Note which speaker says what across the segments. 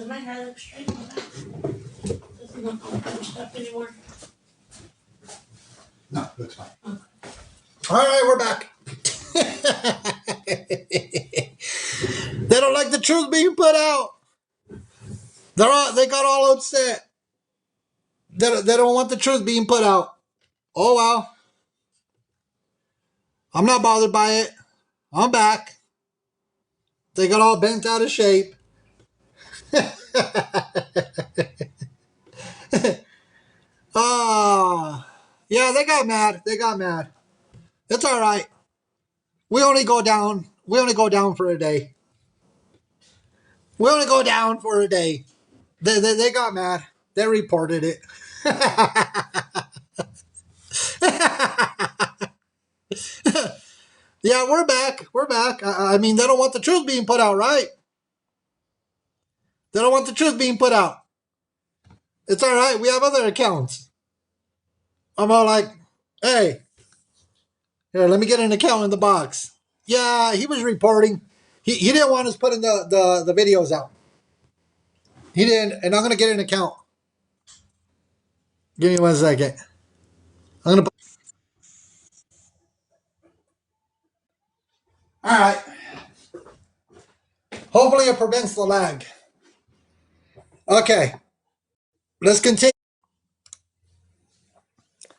Speaker 1: Does my hair look straight on that? Doesn't look all bunched up anymore.
Speaker 2: No, looks fine.
Speaker 1: Okay.
Speaker 2: All right, we're back. They don't like the truth being put out. They got all upset. They don't want the truth being put out. Oh well. I'm not bothered by it. I'm back. They got all bent out of shape. Ah, yeah, they got mad. They got mad. It's all right. We only go down. We only go down for a day. We only go down for a day. They got mad. They reported it. Yeah, we're back. We're back. I mean, they don't want the truth being put out, right? They don't want the truth being put out. It's all right. We have other accounts. I'm all like, hey, here, let me get an account in the box. Yeah, he was reporting. He didn't want us putting the videos out. He didn't, and I'm gonna get an account. Give me 1 second. I'm gonna. All right. Hopefully, it prevents the lag. Okay, let's continue.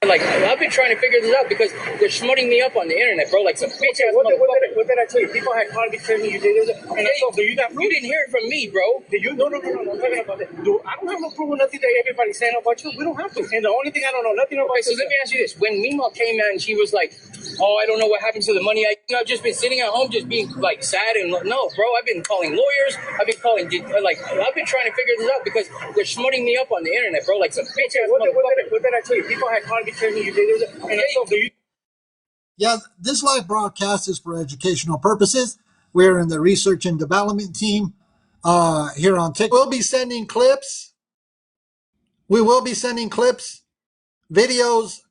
Speaker 3: Like, I've been trying to figure this out because they're smutting me up on the internet, bro. Like some bitch ass
Speaker 4: what did I tell you? People had called me telling me you did this. And I told you got
Speaker 3: You didn't hear it from me, bro.
Speaker 4: Did you? No. I'm talking about that. Dude, I don't have no proof of nothing that everybody's saying about you. We don't have to. And the only thing I don't know nothing about.
Speaker 3: Okay, so let me ask you this: when Mima came out and she was like, "Oh, I don't know what happened to the money," I've just been sitting at home, just being like sad and no, bro. I've been calling lawyers. I've been calling I've been trying to figure this out because they're smutting me up on the internet, bro. Like some bitch ass motherfucker.
Speaker 4: What did I tell you? People had called me telling me you did this. And I told you.
Speaker 2: Yeah, this live broadcast is for educational purposes. We're in the research and development team here on TikTok. We'll be sending clips. We will be sending clips, videos,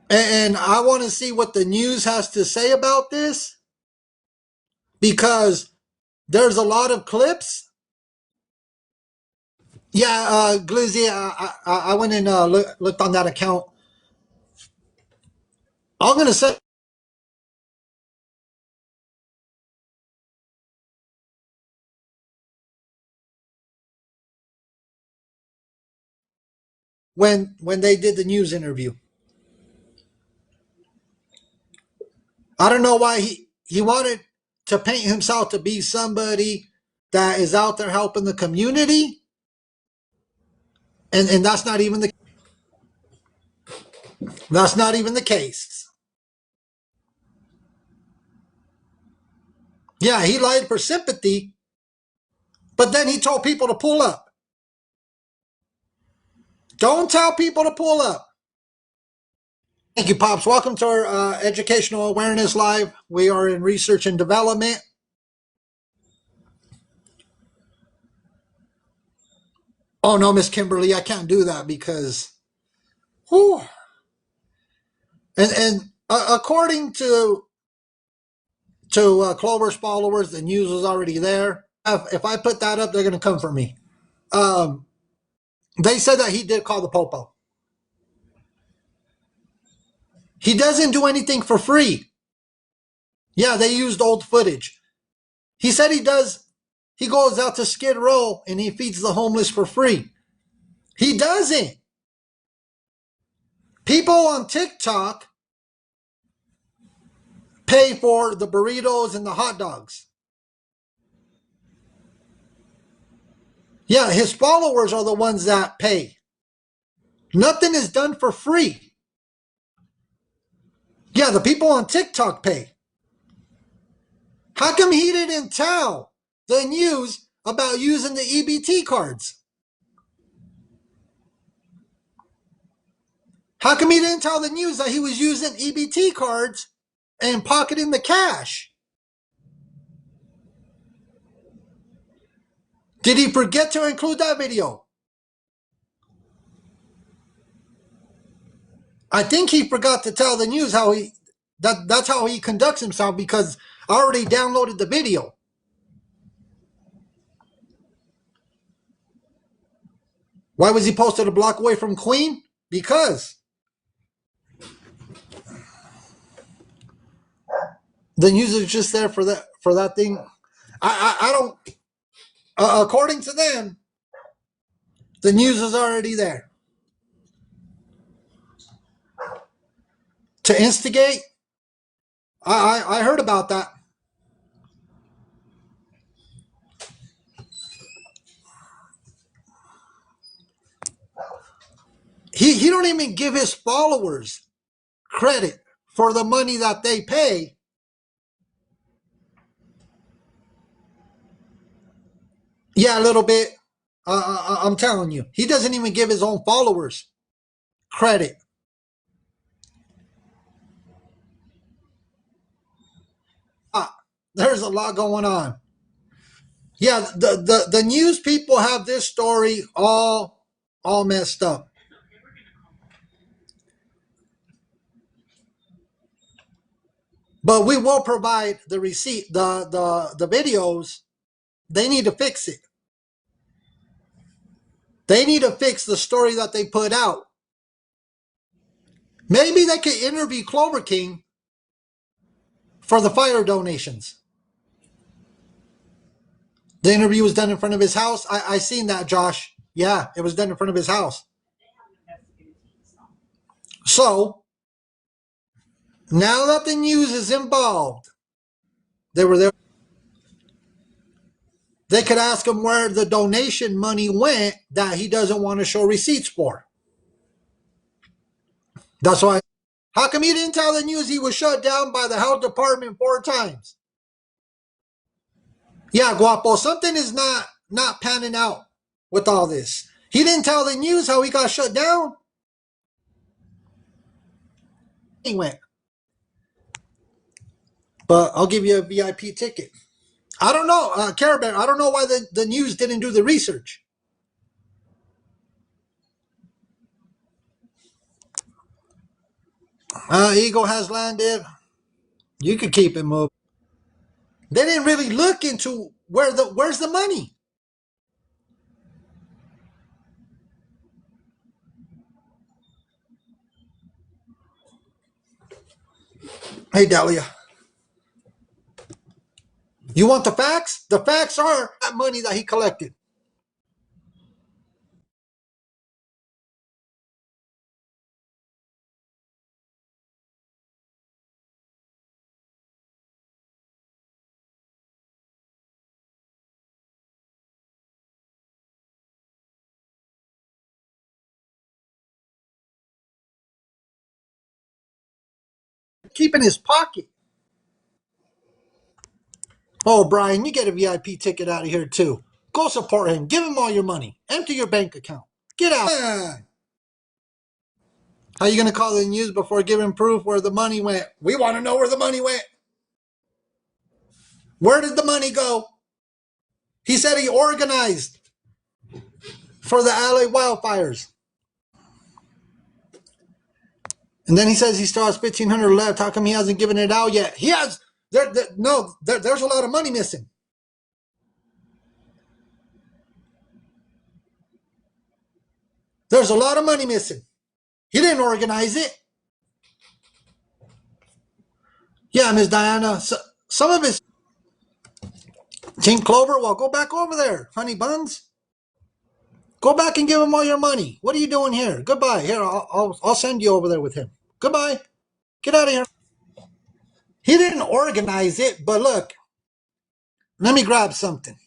Speaker 2: and I want to see what the news has to say about this because there's a lot of clips. Yeah, Glizzy, I went and looked on that account. I'm going to say when they did the news interview. I don't know why he wanted to paint himself to be somebody that is out there helping the community, and that's not even the case. Yeah, he lied for sympathy, but then he told people to pull up. Don't tell people to pull up. Thank you, Pops. Welcome to our Educational Awareness Live. We are in research and development. Oh, no, Miss Kimberly, I can't do that because, whew. And according to Klover's followers, the news was already there. If I put that up, they're going to come for me. They said that he did call the Popo. He doesn't do anything for free. Yeah, they used old footage. He said he does. He goes out to Skid Row and he feeds the homeless for free. He doesn't. People on TikTok pay for the burritos and the hot dogs. Yeah, his followers are the ones that pay. Nothing is done for free. Yeah, the people on TikTok pay. How come he didn't tell the news about using the EBT cards? How come he didn't tell the news that he was using EBT cards and pocketing the cash? Did he forget to include that video? I think he forgot to tell the news how that's how he conducts himself because I already downloaded the video. Why was he posted a block away from Queen? Because the news is just there for that thing. I don't. According to them, the news is already there to instigate. I heard about that. He don't even give his followers credit for the money that they pay. Yeah, a little bit. I'm telling you, he doesn't even give his own followers credit. There's a lot going on. Yeah, the news people have this story all messed up. But we will provide the receipt, the videos. They need to fix it. They need to fix the story that they put out. Maybe they could interview Clover King for the fire donations. The interview was done in front of his house. I seen that, Josh. Yeah, it was done in front of his house. So now that the news is involved, they were there. They could ask him where the donation money went that he doesn't want to show receipts for. That's why. How come he didn't tell the news he was shut down by the health department 4 times? Yeah, Guapo, something is not panning out with all this. He didn't tell the news how he got shut down. He went, but I'll give you a VIP ticket. I don't know, Care Bear. I don't know why the news didn't do the research. Eagle has landed. You could keep it moving. They didn't really look into where's the money. Hey, Delia. You want the facts? The facts are that money that he collected. Keep in his pocket. Oh, Brian, you get a VIP ticket out of here too. Go support him. Give him all your money. Empty your bank account. Get out. How you going to call the news before giving proof where the money went? We want to know where the money went. Where did the money go? He said he organized for the LA wildfires. And then he says he still has 1,500 left. How come he hasn't given it out yet? He has. There's a lot of money missing. There's a lot of money missing. He didn't organize it. Yeah, Miss Diana. Some of his Team Klover. Well, go back over there, honey buns. Go back and give him all your money. What are you doing here? Goodbye. Here, I'll send you over there with him. Goodbye. Get out of here. He didn't organize it, but look, let me grab something.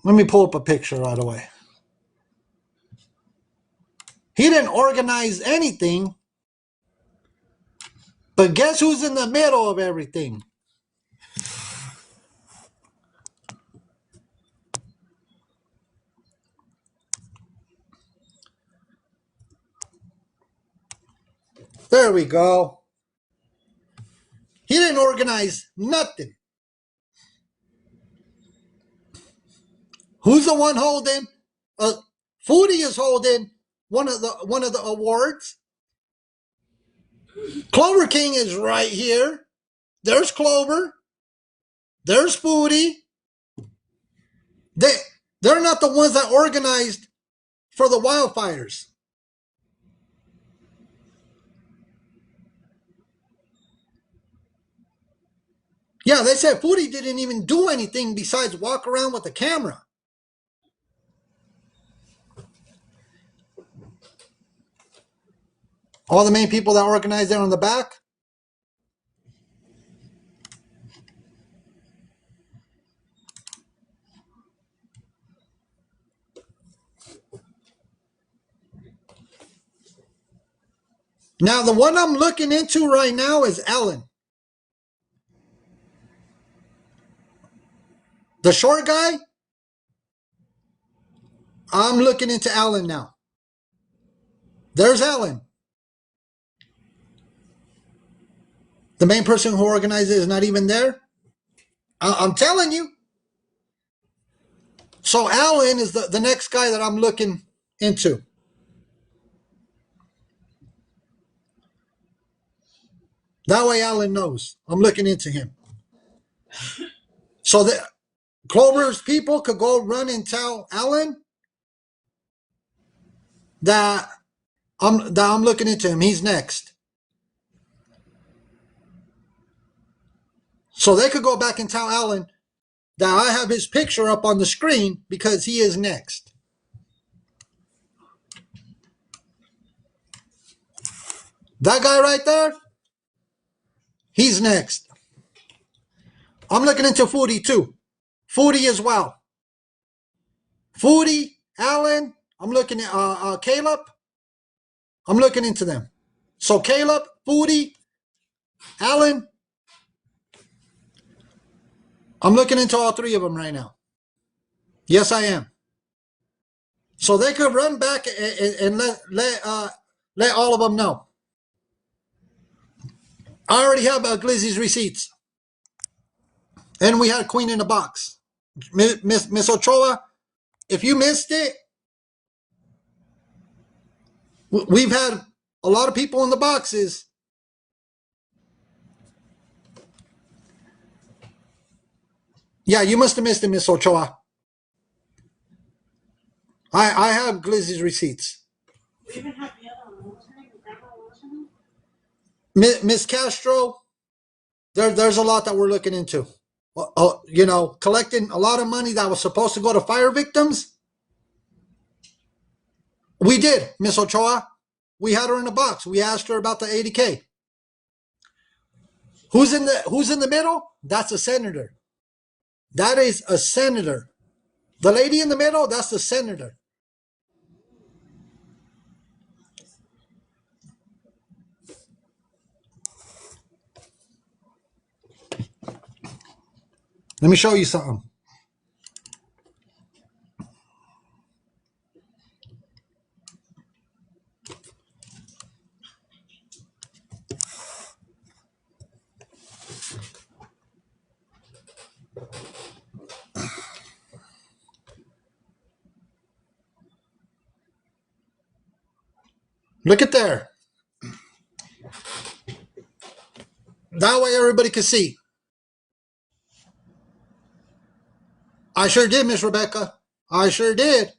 Speaker 2: Let me pull up a picture right away. He didn't organize anything, but guess who's in the middle of everything? There we go. He didn't organize nothing. Who's the one holding? Foodie is holding one of the awards. Clover King is right here. There's Clover. There's Foodie. They're not the ones that organized for the wildfires. Yeah, they said Foodie didn't even do anything besides walk around with a camera. All the main people that organized there on the back. Now, the one I'm looking into right now is Ellen. The short guy, I'm looking into Ellen now. There's Ellen. The main person who organized it is not even there. I'm telling you. So Alan is the next guy that I'm looking into. That way Alan knows. I'm looking into him. So that Klover's people could go run and tell Alan that I'm looking into him. He's next. So they could go back and tell Alan that I have his picture up on the screen because he is next. That guy right there, he's next. I'm looking into Foodie too. Foodie as well. Foodie, Alan, I'm looking at Caleb. I'm looking into them. So Caleb, Foodie, Alan, I'm looking into all three of them right now. Yes, I am. So they could run back and let all of them know. I already have Glizzy's receipts. And we had Queen in the Box. Miss Ochoa, if you missed it, we've had a lot of people in the boxes. Yeah, you must have missed it, Miss Ochoa. I have Glizzy's receipts.
Speaker 1: We even have the other one. What was her name? Grandma, what was her name?
Speaker 2: Miss Castro, there's a lot that we're looking into. Collecting a lot of money that was supposed to go to fire victims. We did, Miss Ochoa. We had her in the box. We asked her about the 80K. Who's in the middle? That's a senator. That is a senator. The lady in the middle, that's the senator. Let me show you something. Look at there. That way everybody can see. I sure did, Miss Rebecca. I sure did.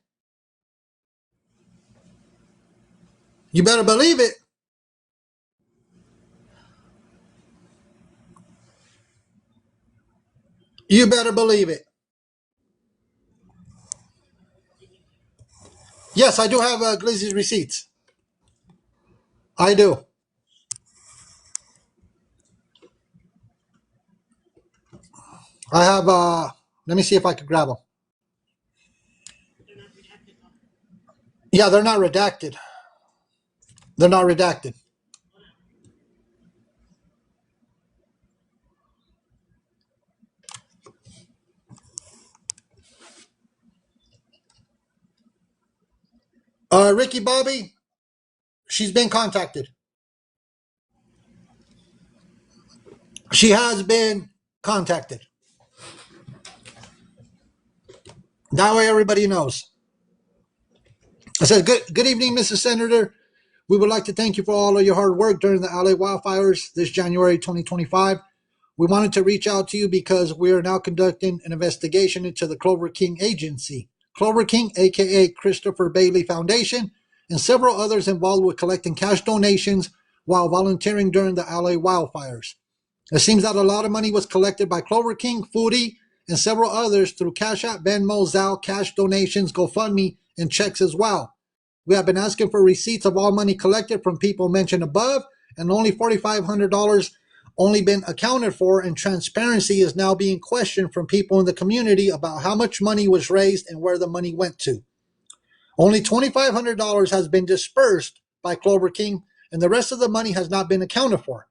Speaker 2: You better believe it. You better believe it. Yes, I do have Glizzy's receipts. I do. I have, let me see if I can grab them.
Speaker 1: They're not redacted.
Speaker 2: Yeah, they're not redacted. They're not redacted. Ricky Bobby, she's been contacted. She has been contacted. That way everybody knows. I said, good evening, Mrs. Senator. We would like to thank you for all of your hard work during the LA wildfires this January 2025. We wanted to reach out to you because we are now conducting an investigation into the Klover King Agency. Klover King, aka Christopher Bailey Foundation, and several others involved with collecting cash donations while volunteering during the LA wildfires. It seems that a lot of money was collected by Klover King, Foodie, and several others through Cash App, Venmo, Zelle, cash donations, GoFundMe, and checks as well. We have been asking for receipts of all money collected from people mentioned above, and only $4,500 only been accounted for, and transparency is now being questioned from people in the community about how much money was raised and where the money went to. Only $2,500 has been dispersed by Klover King, and the rest of the money has not been accounted for.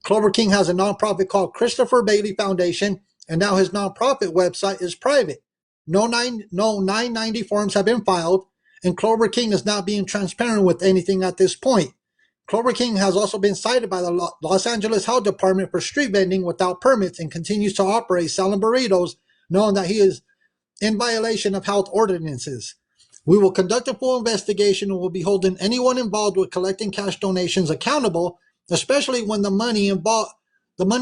Speaker 2: Klover King has a nonprofit called Christopher Bailey Foundation, and now his nonprofit website is private. No 990 forms have been filed, and Klover King is not being transparent with anything at this point. Klover King has also been cited by the Los Angeles Health Department for street vending without permits and continues to operate selling burritos, knowing that he is in violation of health ordinances. We will conduct a full investigation and will be holding anyone involved with collecting cash donations accountable, especially when the money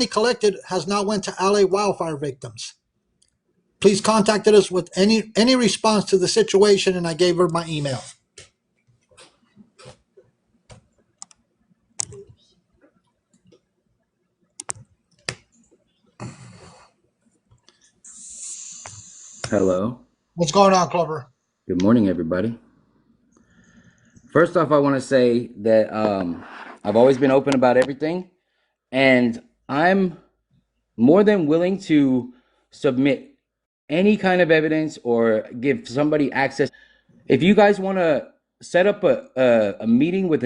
Speaker 2: collected has now went to LA wildfire victims. Please contact us with any response to the situation, and I gave her my email.
Speaker 3: Hello.
Speaker 2: What's going on, Klover?
Speaker 3: Good morning, everybody. First off, I want to say that I've always been open about everything, and I'm more than willing to submit any kind of evidence or give somebody access. If you guys want to set up a meeting with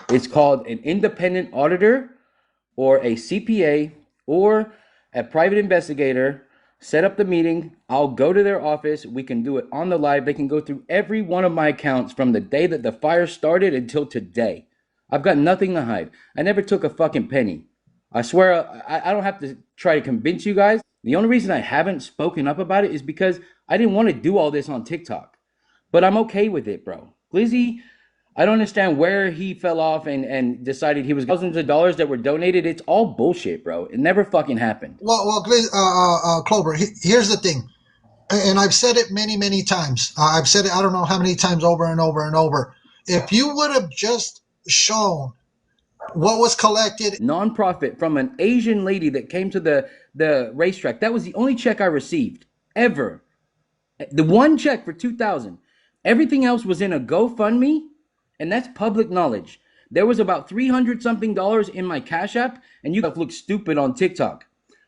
Speaker 3: it's called an independent auditor or a CPA or a private investigator, set up the meeting. I'll go to their office. We can do it on the live. They can go through every one of my accounts from the day that the fire started until today. I've got nothing to hide. I never took a fucking penny. I swear, I don't have to try to convince you guys. The only reason I haven't spoken up about it is because I didn't want to do all this on TikTok. But I'm okay with it, bro. Glizzy, I don't understand where he fell off and decided he was thousands of dollars that were donated. It's all bullshit, bro. It never fucking happened.
Speaker 2: Well, Klover, here's the thing, and I've said it many, many times. I've said it I don't know how many times over and over and over. If you would have just shown what was collected.
Speaker 3: Nonprofit from an Asian lady that came to the racetrack. That was the only check I received ever. The one check for $2,000. Everything else was in a GoFundMe, and that's public knowledge. There was about $300 something in my Cash App, and you guys look stupid on TikTok.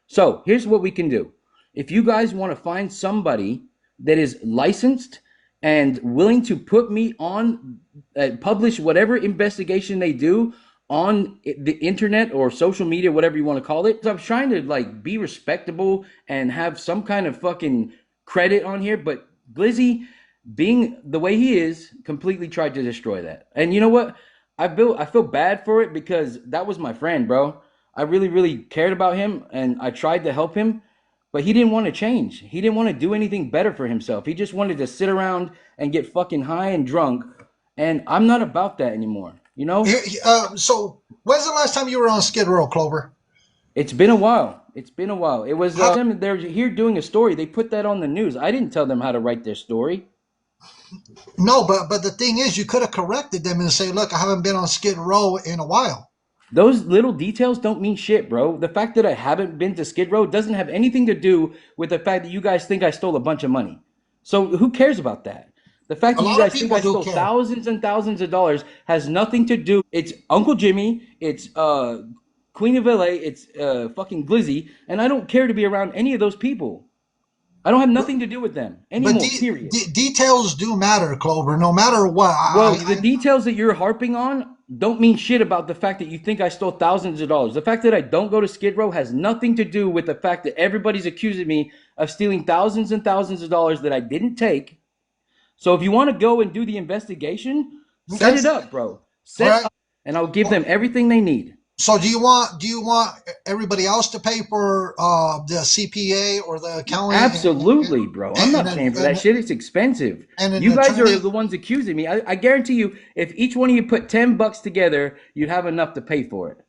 Speaker 3: So here's what we can do. If you guys want to find somebody that is licensed and willing to put me on, publish whatever investigation they do on the internet or social media, whatever you want to call it. So I'm trying to like be respectable and have some kind of fucking credit on here, but Glizzy, being the way he is, completely tried to destroy that. And you know what? I feel bad for it because that was my friend, bro. I really, really cared about him and I tried to help him, but he didn't want to change. He didn't want to do anything better for himself. He just wanted to sit around and get fucking high and drunk. And I'm not about that anymore, you know?
Speaker 2: So when's the last time you were on Skid Row, Klover?
Speaker 3: It's been a while. It's been a while. It was them. They're here doing a story. They put that on the news. I didn't tell them how to write their story.
Speaker 2: No, but the thing is, you could have corrected them and say, look, I haven't been on Skid Row in a while.
Speaker 3: Those little details don't mean shit, bro. The fact that I haven't been to Skid Row doesn't have anything to do with the fact that you guys think I stole a bunch of money. So who cares about that? The fact that you guys think I stole thousands and thousands of dollars has nothing to do. It's Uncle Jimmy. It's Queen of LA. It's fucking Glizzy. And I don't care to be around any of those people. I don't have nothing to do with them anymore, period.
Speaker 2: Details do matter, Klover, no matter what.
Speaker 3: Well, the details that you're harping on don't mean shit about the fact that you think I stole thousands of dollars. The fact that I don't go to Skid Row has nothing to do with the fact that everybody's accusing me of stealing thousands and thousands of dollars that I didn't take. So if you want to go and do the investigation, set it up, bro. Set it up, and I'll give them everything they need.
Speaker 2: So do you want everybody else to pay for the CPA or the accountant?
Speaker 3: Absolutely, bro. I'm not paying for that shit. It's expensive. And you guys are the ones accusing me. I guarantee you, if each one of you put $10 together, you'd have enough to pay for it.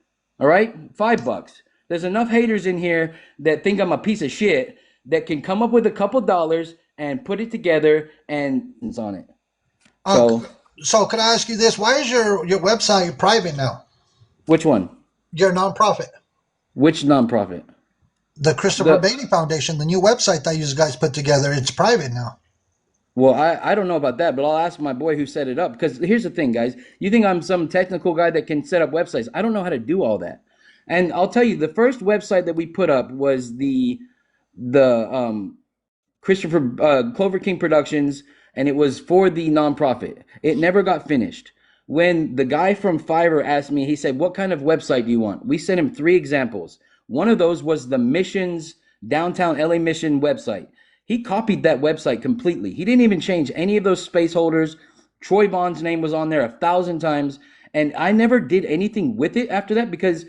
Speaker 3: All right? $5. There's enough haters in here that think I'm a piece of shit that can come up with a couple dollars and put it together and it's on it.
Speaker 2: Uh,
Speaker 3: So,
Speaker 2: so could I ask you this? Why is your website private now?
Speaker 3: which one?
Speaker 2: Your nonprofit,
Speaker 3: Which nonprofit?
Speaker 2: the Christopher
Speaker 3: The
Speaker 2: Bailey Foundation, the new website that you guys put together, it's private now.
Speaker 3: Well, I don't know about that, but I'll ask my boy who set it up. Because here's the thing, guys. You think I'm some technical guy that can set up websites? I don't know how to do all that. And I'll tell you, the first website that we put up was the Christopher Clover King Productions, and it was for the nonprofit. It never got finished. When the guy from Fiverr asked me, he said, "What kind of website do you want?" We sent him 3 examples. One of those was the Missions Downtown LA Mission website. He copied that website completely. He didn't even change any of those space holders. Troy Bond's name was on there 1,000 times, and I never did anything with it after that because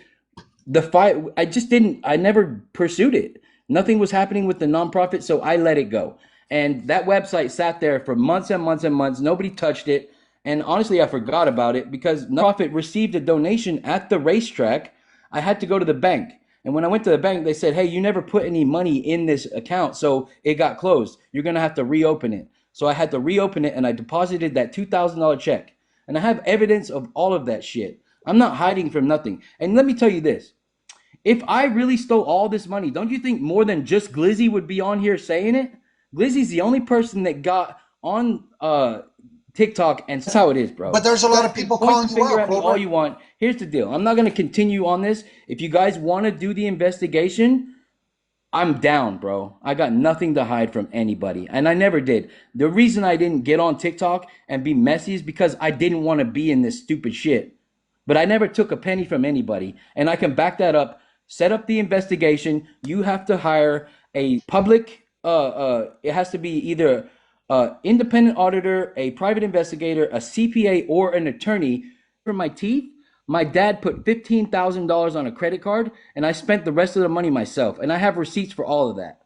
Speaker 3: the fight I just didn't I never pursued it. Nothing was happening with the nonprofit, so I let it go. And that website sat there for months and months and months. Nobody touched it. And honestly, I forgot about it because nonprofit received a donation at the racetrack. I had to go to the bank. And when I went to the bank, they said, "Hey, you never put any money in this account, so it got closed. You're going to have to reopen it." So I had to reopen it and I deposited that $2,000 check. And I have evidence of all of that shit. I'm not hiding from nothing. And let me tell you this. If I really stole all this money, don't you think more than just Glizzy would be on here saying it? Glizzy's the only person that got on TikTok, and that's how it is, bro.
Speaker 2: But there's a lot of people
Speaker 3: Point
Speaker 2: calling
Speaker 3: the
Speaker 2: you
Speaker 3: finger
Speaker 2: out,
Speaker 3: at me all
Speaker 2: Clover.
Speaker 3: you want. Here's the deal. I'm not going to continue on this. If you guys want to do the investigation, I'm down, bro. I got nothing to hide from anybody, and I never did. The reason I didn't get on TikTok and be messy is because I didn't want to be in this stupid shit. But I never took a penny from anybody, and I can back that up. Set up the investigation. You have to hire a public. It has to be either independent auditor, a private investigator, a CPA, or an attorney. For my teeth, my dad put $15,000 on a credit card, and I spent the rest of the money myself, and I have receipts for all of that.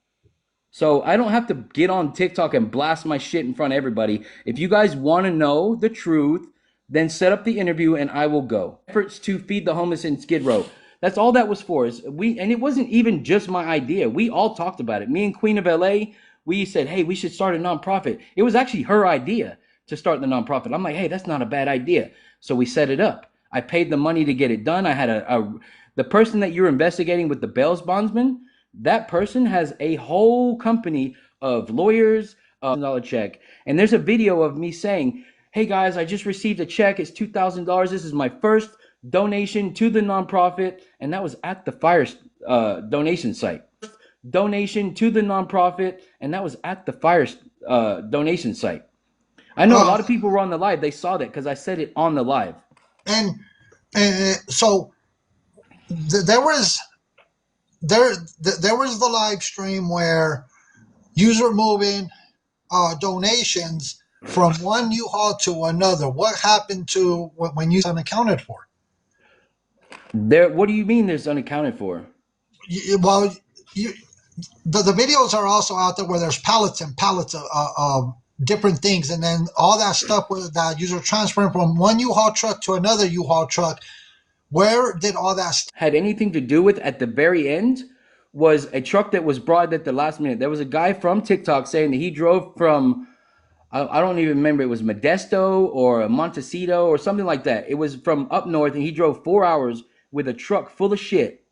Speaker 3: So I don't have to get on TikTok and blast my shit in front of everybody. If you guys want to know the truth, then set up the interview and I will go. Efforts to feed the homeless in Skid Row. That's all that was for. And it wasn't even just my idea. We all talked about it. Me and Queen of LA, we said, "Hey, we should start a nonprofit." It was actually her idea to start the nonprofit. I'm like, "Hey, that's not a bad idea." So we set it up. I paid the money to get it done. I had the person that you're investigating with the bail bondsman, that person has a whole company of lawyers, $1,000 check. And there's a video of me saying, "Hey guys, I just received a check. It's $2,000. This is my first donation to the nonprofit." And that was at the fire donation site. Donation to the nonprofit. And that was at the fire donation site. I know a
Speaker 2: Uh,
Speaker 3: lot of people were on the live. They saw that because I said it on the live.
Speaker 2: and so there was there was the live stream where you were moving donations from one U-Haul to another. What happened to when you unaccounted for?
Speaker 3: What do you mean there's unaccounted for?
Speaker 2: Well, you, the videos are also out there where there's pallets and pallets of different things, and then all that stuff that you were transferring from one U-Haul truck to another U-Haul truck. Where did all that
Speaker 3: had anything to do with at the very end was a truck that was brought at the last minute. There was a guy from TikTok saying that he drove from, I don't even remember, it was Modesto or Montecito or something like that. It was from up north, and he drove 4 hours with a truck full of shit.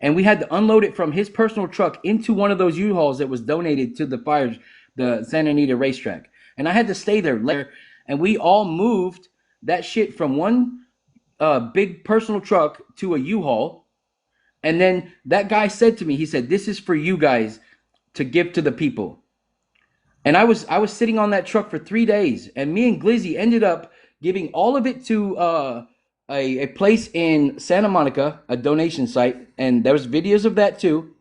Speaker 3: And we had to unload it from his personal truck into one of those U-Hauls that was donated to the Santa Anita racetrack. And I had to stay there later. And we all moved that shit from one big personal truck to a U-Haul. And then that guy said to me, he said, "This is for you guys to give to the people." And I was sitting on that truck for 3 days, and me and Glizzy ended up giving all of it to a place in Santa Monica, a donation site, and there was videos of that too.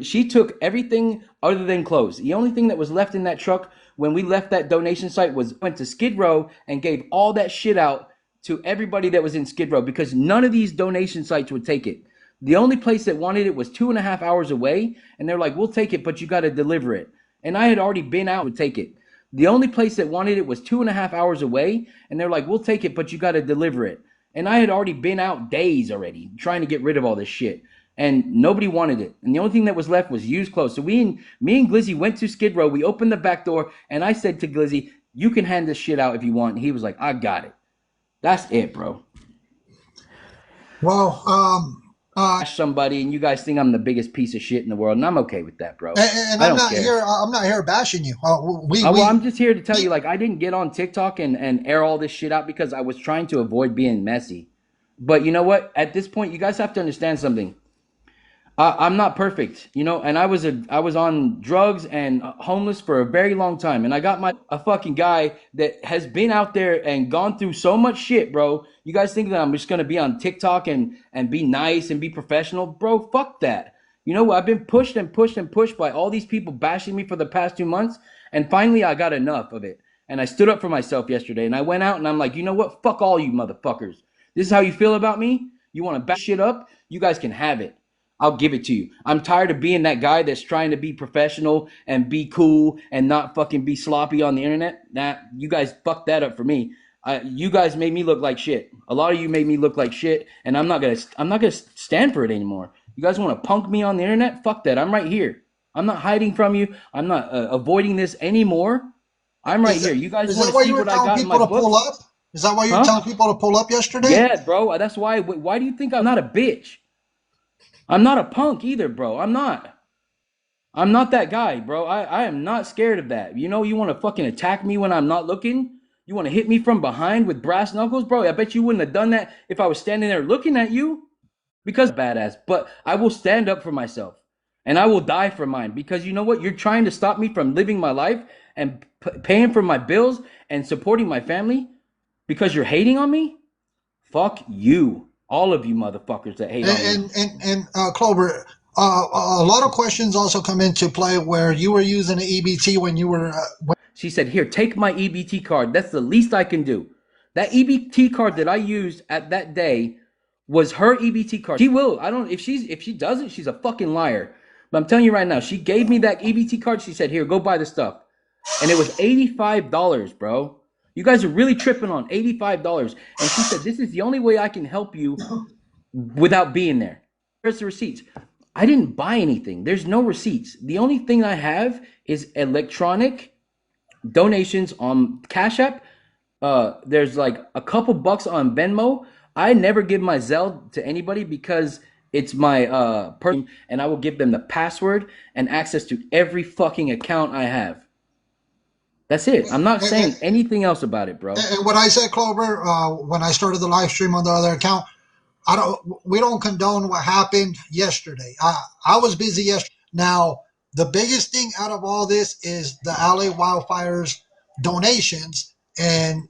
Speaker 3: She took everything other than clothes. The only thing that was left in that truck when we left that donation site was went to Skid Row and gave all that shit out to everybody that was in Skid Row because none of these donation sites would take it. The only place that wanted it was 2.5 hours away, and they're like, "We'll take it, but you got to deliver it." And I had already been out to take it. The only place that wanted it was 2.5 hours away, and they're like, "We'll take it, but you got to deliver it." And I had already been out days already trying to get rid of all this shit. and nobody wanted it. And the only thing that was left was used clothes. So me and Glizzy went to Skid Row. We opened the back door, and I said to Glizzy, "You can hand this shit out if you want." And he was like, "I got it." That's it, bro.
Speaker 2: Well,
Speaker 3: Somebody, and you guys think I'm the biggest piece of shit in the world, and I'm okay with that, bro.
Speaker 2: and
Speaker 3: I
Speaker 2: I'm
Speaker 3: don't
Speaker 2: not
Speaker 3: care.
Speaker 2: here. I'm not here bashing you.
Speaker 3: Well, I'm just here to tell you, like, I didn't get on TikTok and air all this shit out because I was trying to avoid being messy. But you know what? At this point, you guys have to understand something. I'm not perfect, and I was on drugs and homeless for a very long time, and I got a fucking guy that has been out there and gone through so much shit, bro. You guys think that I'm just gonna be on TikTok and be nice and be professional, bro? Fuck that. I've been pushed and pushed and pushed by all these people bashing me for the past 2 months, and finally I got enough of it, and I stood up for myself yesterday, and I went out and I'm like, you know what? Fuck all you motherfuckers. This is how you feel about me? You want to bash shit up? You guys can have it. I'll give it to you. I'm tired of being that guy that's trying to be professional and be cool and not fucking be sloppy on the internet. Nah, you guys fucked that up for me. You guys made me look like shit. A lot of you made me look like shit, and I'm not gonna stand for it anymore. You guys want to punk me on the internet? Fuck that. I'm right here. I'm not hiding from you. I'm not avoiding this anymore. I'm right here. You guys
Speaker 2: is
Speaker 3: want
Speaker 2: that
Speaker 3: to
Speaker 2: why
Speaker 3: see
Speaker 2: you were
Speaker 3: what I
Speaker 2: telling
Speaker 3: got in my
Speaker 2: people to pull
Speaker 3: books?
Speaker 2: up? Is that why you were
Speaker 3: Huh?
Speaker 2: telling people to pull up yesterday?
Speaker 3: Yeah, bro. That's why. Why do you think I'm not a bitch? I'm not a punk either, bro. I'm not. I'm not that guy, bro. I am not scared of that. You want to fucking attack me when I'm not looking? You want to hit me from behind with brass knuckles, bro? I bet you wouldn't have done that if I was standing there looking at you because I'm badass. But I will stand up for myself and I will die for mine because you know what? You're trying to stop me from living my life and paying for my bills and supporting my family because you're hating on me? Fuck you. All of you motherfuckers that hate on me.
Speaker 2: And Clover, a lot of questions also come into play where you were using an EBT when you were.
Speaker 3: She said, "Here, take my EBT card. That's the least I can do." That EBT card that I used at that day was her EBT card. She will. I don't. If she doesn't, she's a fucking liar. But I'm telling you right now, she gave me that EBT card. She said, "Here, go buy the stuff," and it was $85, bro. You guys are really tripping on $85. And she said, "This is the only way I can help you without being there. Where's the receipts?" I didn't buy anything. There's no receipts. The only thing I have is electronic donations on Cash App. There's like a couple bucks on Venmo. I never give my Zelle to anybody because it's my person, and I will give them the password and access to every fucking account I have. That's it. I'm not saying anything else about it, bro.
Speaker 2: And what I said, Clover, when I started the live stream on the other account, we don't condone what happened yesterday. I was busy yesterday. Now, the biggest thing out of all this is the LA wildfires donations, and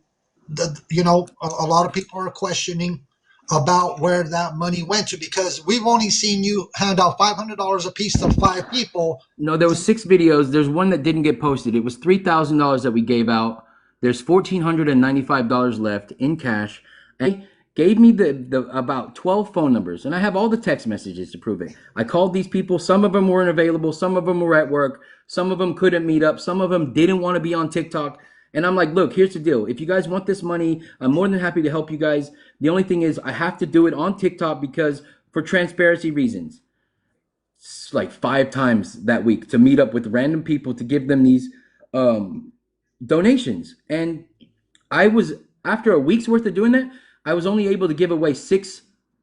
Speaker 2: a lot of people are questioning about where that money went to because we've only seen you hand out $500 a piece to 5 people.
Speaker 3: No, there was 6 videos. There's one that didn't get posted. It was $3,000 that we gave out. There's $1,495 left in cash. And gave me the about 12 phone numbers, and I have all the text messages to prove it. I called these people. Some of them weren't available. Some of them were at work. Some of them couldn't meet up. Some of them didn't want to be on TikTok. And I'm like, look, here's the deal. If you guys want this money, I'm more than happy to help you guys. The only thing is I have to do it on TikTok because for transparency reasons. It's like 5 times that week to meet up with random people to give them these donations. And I was, after a week's worth of doing that, I was only able to give away 6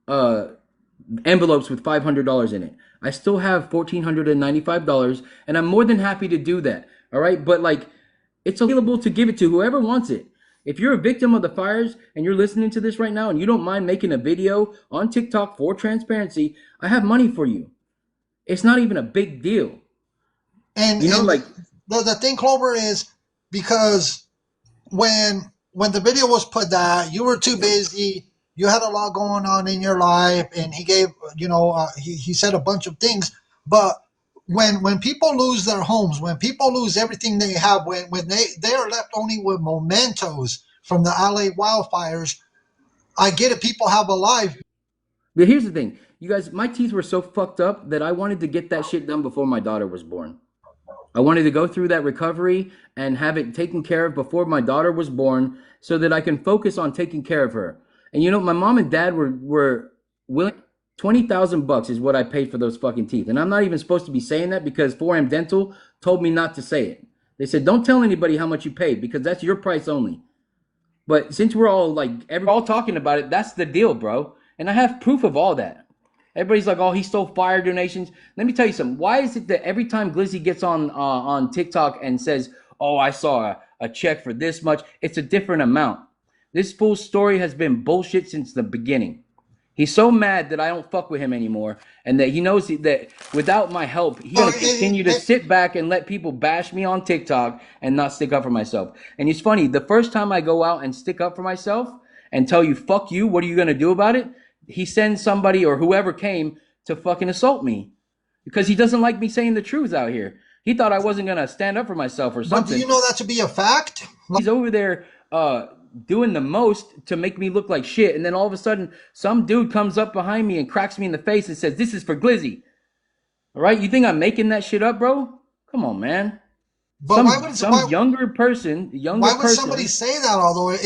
Speaker 3: envelopes with $500 in it. I still have $1,495, and I'm more than happy to do that. All right, but like, it's available to give it to whoever wants it. If you're a victim of the fires and you're listening to this right now and you don't mind making a video on TikTok for transparency, I have money for you. It's not even a big deal.
Speaker 2: And
Speaker 3: like
Speaker 2: the thing, Clover, is because when the video was put out, you were too busy. You had a lot going on in your life, and he gave, he said a bunch of things. But when people lose their homes, when people lose everything they have, when they are left only with mementos from the LA wildfires, I get it. People have a life.
Speaker 3: But here's the thing, you guys, my teeth were so fucked up that I wanted to get that shit done before my daughter was born. I wanted to go through that recovery and have it taken care of before my daughter was born so that I can focus on taking care of her. And my mom and dad were willing $20,000 is what I paid for those fucking teeth. And I'm not even supposed to be saying that because 4M Dental told me not to say it. They said, don't tell anybody how much you paid because that's your price only. But since we're all like, all talking about it, that's the deal, bro. And I have proof of all that. Everybody's like, oh, he stole fire donations. Let me tell you something. Why is it that every time Glizzy gets on TikTok and says, oh, I saw a check for this much, it's a different amount. This fool's story has been bullshit since the beginning. He's so mad that I don't fuck with him anymore, and that he knows that without my help, he's gonna continue to sit back and let people bash me on TikTok and not stick up for myself. And it's funny, the first time I go out and stick up for myself and tell you fuck you, what are you gonna do about it? He sends somebody or whoever came to fucking assault me because he doesn't like me saying the truth out here. He thought I wasn't gonna stand up for myself or something.
Speaker 2: But do you know that to be a fact?
Speaker 3: He's over there doing the most to make me look like shit, and then all of a sudden some dude comes up behind me and cracks me in the face and says, this is for Glizzy. All right, you think I'm making that shit up, bro? Come on, man.
Speaker 2: But
Speaker 3: Some younger person
Speaker 2: why would somebody say that? Although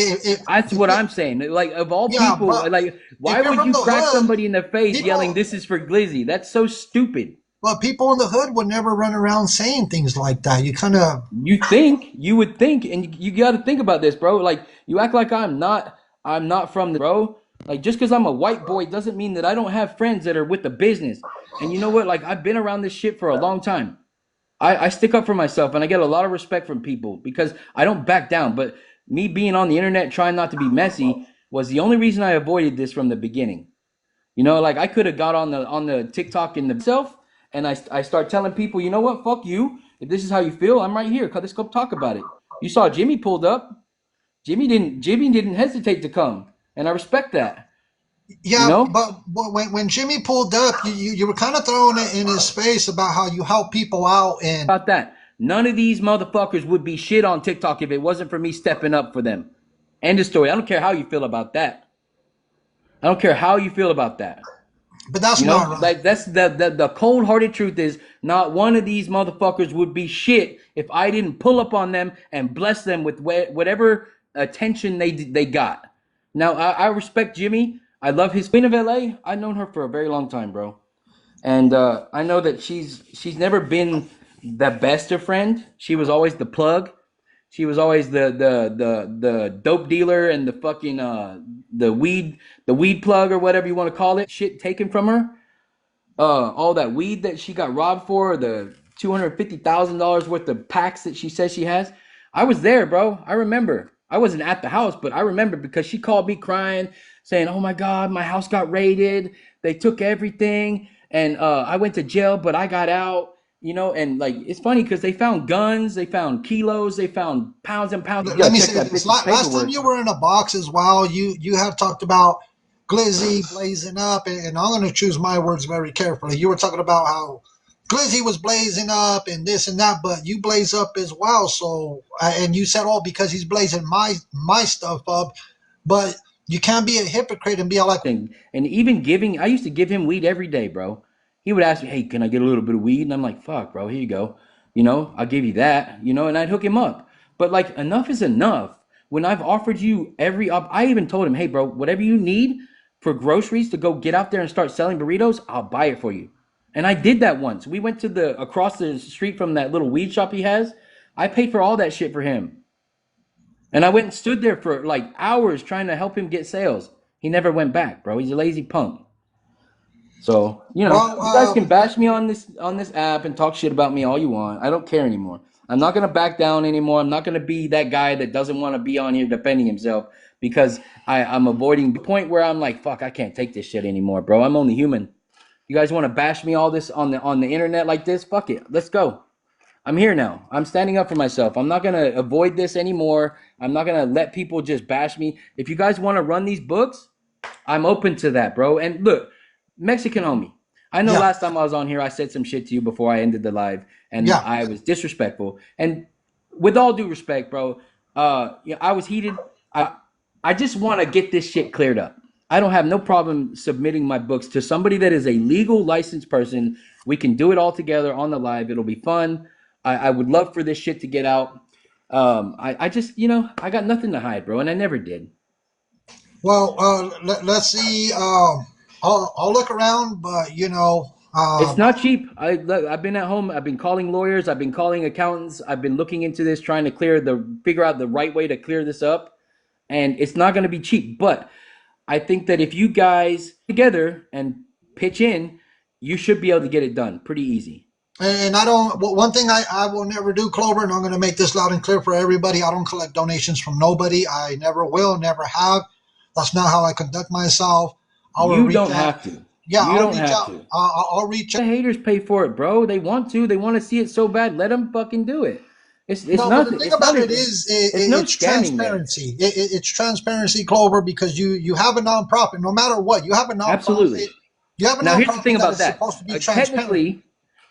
Speaker 3: that's what I'm saying. Like, of all people, like, why would you crack somebody in the face yelling, this is for Glizzy? That's so stupid.
Speaker 2: Well, people in the hood would never run around saying things like that. You
Speaker 3: would think, and you got to think about this, bro. Like, you act like I'm not from the, bro. Like, just because I'm a white boy doesn't mean that I don't have friends that are with the business. And you know what? Like, I've been around this shit for a long time. I stick up for myself, and I get a lot of respect from people because I don't back down. But me being on the internet trying not to be messy was the only reason I avoided this from the beginning. You know, like, I could have got on the TikTok in the self, and I start telling people, you know what, fuck you. If this is how you feel, I'm right here. Let's go talk about it. You saw Jimmy pulled up. Jimmy didn't hesitate to come, and I respect that.
Speaker 2: Yeah,
Speaker 3: you know?
Speaker 2: but when Jimmy pulled up, you were kind of throwing it in his face about how you help people out and
Speaker 3: about that. None of these motherfuckers would be shit on TikTok if it wasn't for me stepping up for them. End of story. I don't care how you feel about that. I don't care how you feel about that.
Speaker 2: But that's not right.
Speaker 3: Like, that's the cold-hearted truth is not one of these motherfuckers would be shit if I didn't pull up on them and bless them with whatever attention they got. Now, I respect Jimmy. I love his Queen of LA. I've known her for a very long time, bro. And I know that she's never been the best of friend. She was always the plug. She was always the dope dealer and the fucking the weed plug or whatever you want to call it. Shit taken from her. All that weed that she got robbed for, the $250,000 worth of packs that she says she has. I was there, bro. I remember. I wasn't at the house, but I remember because she called me crying, saying, "Oh my God, my house got raided. They took everything, and I went to jail, but I got out." You know, and like, it's funny because they found guns, they found kilos, they found pounds and pounds.
Speaker 2: Let me say this. Last time you were in a box as well, you had talked about Glizzy blazing up, and I'm going to choose my words very carefully. You were talking about how Glizzy was blazing up and this and that, but you blaze up as well. So, and you said, "Oh, because he's blazing my stuff up," but you can't be a hypocrite and be like.
Speaker 3: And even giving, I used to give him weed every day, bro. He would ask me, "Hey, can I get a little bit of weed?" And I'm like, "Fuck, bro, here you go. You know, I'll give you that." You know, and I'd hook him up. But like, enough is enough. When I've offered you I even told him, "Hey, bro, whatever you need for groceries to go get out there and start selling burritos, I'll buy it for you." And I did that once. We went to across the street from that little weed shop he has. I paid for all that shit for him. And I went and stood there for like hours trying to help him get sales. He never went back, bro. He's a lazy punk. So, you guys can bash me on this app and talk shit about me all you want. I don't care anymore. I'm not gonna back down anymore. I'm not gonna be that guy that doesn't want to be on here defending himself because I'm avoiding the point where I'm like, fuck, I can't take this shit anymore, bro. I'm only human. You guys want to bash me all this on the internet like this? Fuck it. Let's go. I'm here now. I'm standing up for myself. I'm not going to avoid this anymore. I'm not going to let people just bash me. If you guys want to run these books, I'm open to that, bro. And look, Mexican homie, I know last time I was on here, I said some shit to you before I ended the live, and I was disrespectful. And with all due respect, bro, I was heated. I just want to get this shit cleared up. I don't have no problem submitting my books to somebody that is a legal licensed person. We can do it all together on the live. It'll be fun. I would love for this shit to get out. I just, I got nothing to hide, bro, and I never did.
Speaker 2: Well, let's see. I'll look around, but
Speaker 3: It's not cheap. I've been at home. I've been calling lawyers. I've been calling accountants. I've been looking into this, trying to figure out the right way to clear this up. And it's not going to be cheap. But I think that if you guys together and pitch in, you should be able to get it done pretty easy.
Speaker 2: and I don't. One thing I will never do, Clover, and I'm going to make this loud and clear for everybody. I don't collect donations from nobody. I never will, never have. That's not how I conduct myself. I will
Speaker 3: You
Speaker 2: reach
Speaker 3: don't
Speaker 2: out.
Speaker 3: have to.
Speaker 2: Yeah,
Speaker 3: You
Speaker 2: I'll
Speaker 3: don't
Speaker 2: reach
Speaker 3: have
Speaker 2: out.
Speaker 3: to.
Speaker 2: I'll reach out.
Speaker 3: The haters pay for it, bro. They want to. They want to see it so bad. Let them fucking do it. It's
Speaker 2: No, but the
Speaker 3: nothing.
Speaker 2: thing
Speaker 3: It's not
Speaker 2: about it
Speaker 3: even.
Speaker 2: is,
Speaker 3: It's no
Speaker 2: it's
Speaker 3: scamming there.
Speaker 2: transparency. It's transparency, Clover, because you have a nonprofit. No matter what, you have a nonprofit.
Speaker 3: Absolutely.
Speaker 2: You have a
Speaker 3: Now here's the thing
Speaker 2: nonprofit that
Speaker 3: about
Speaker 2: is
Speaker 3: that.
Speaker 2: supposed to be transparent.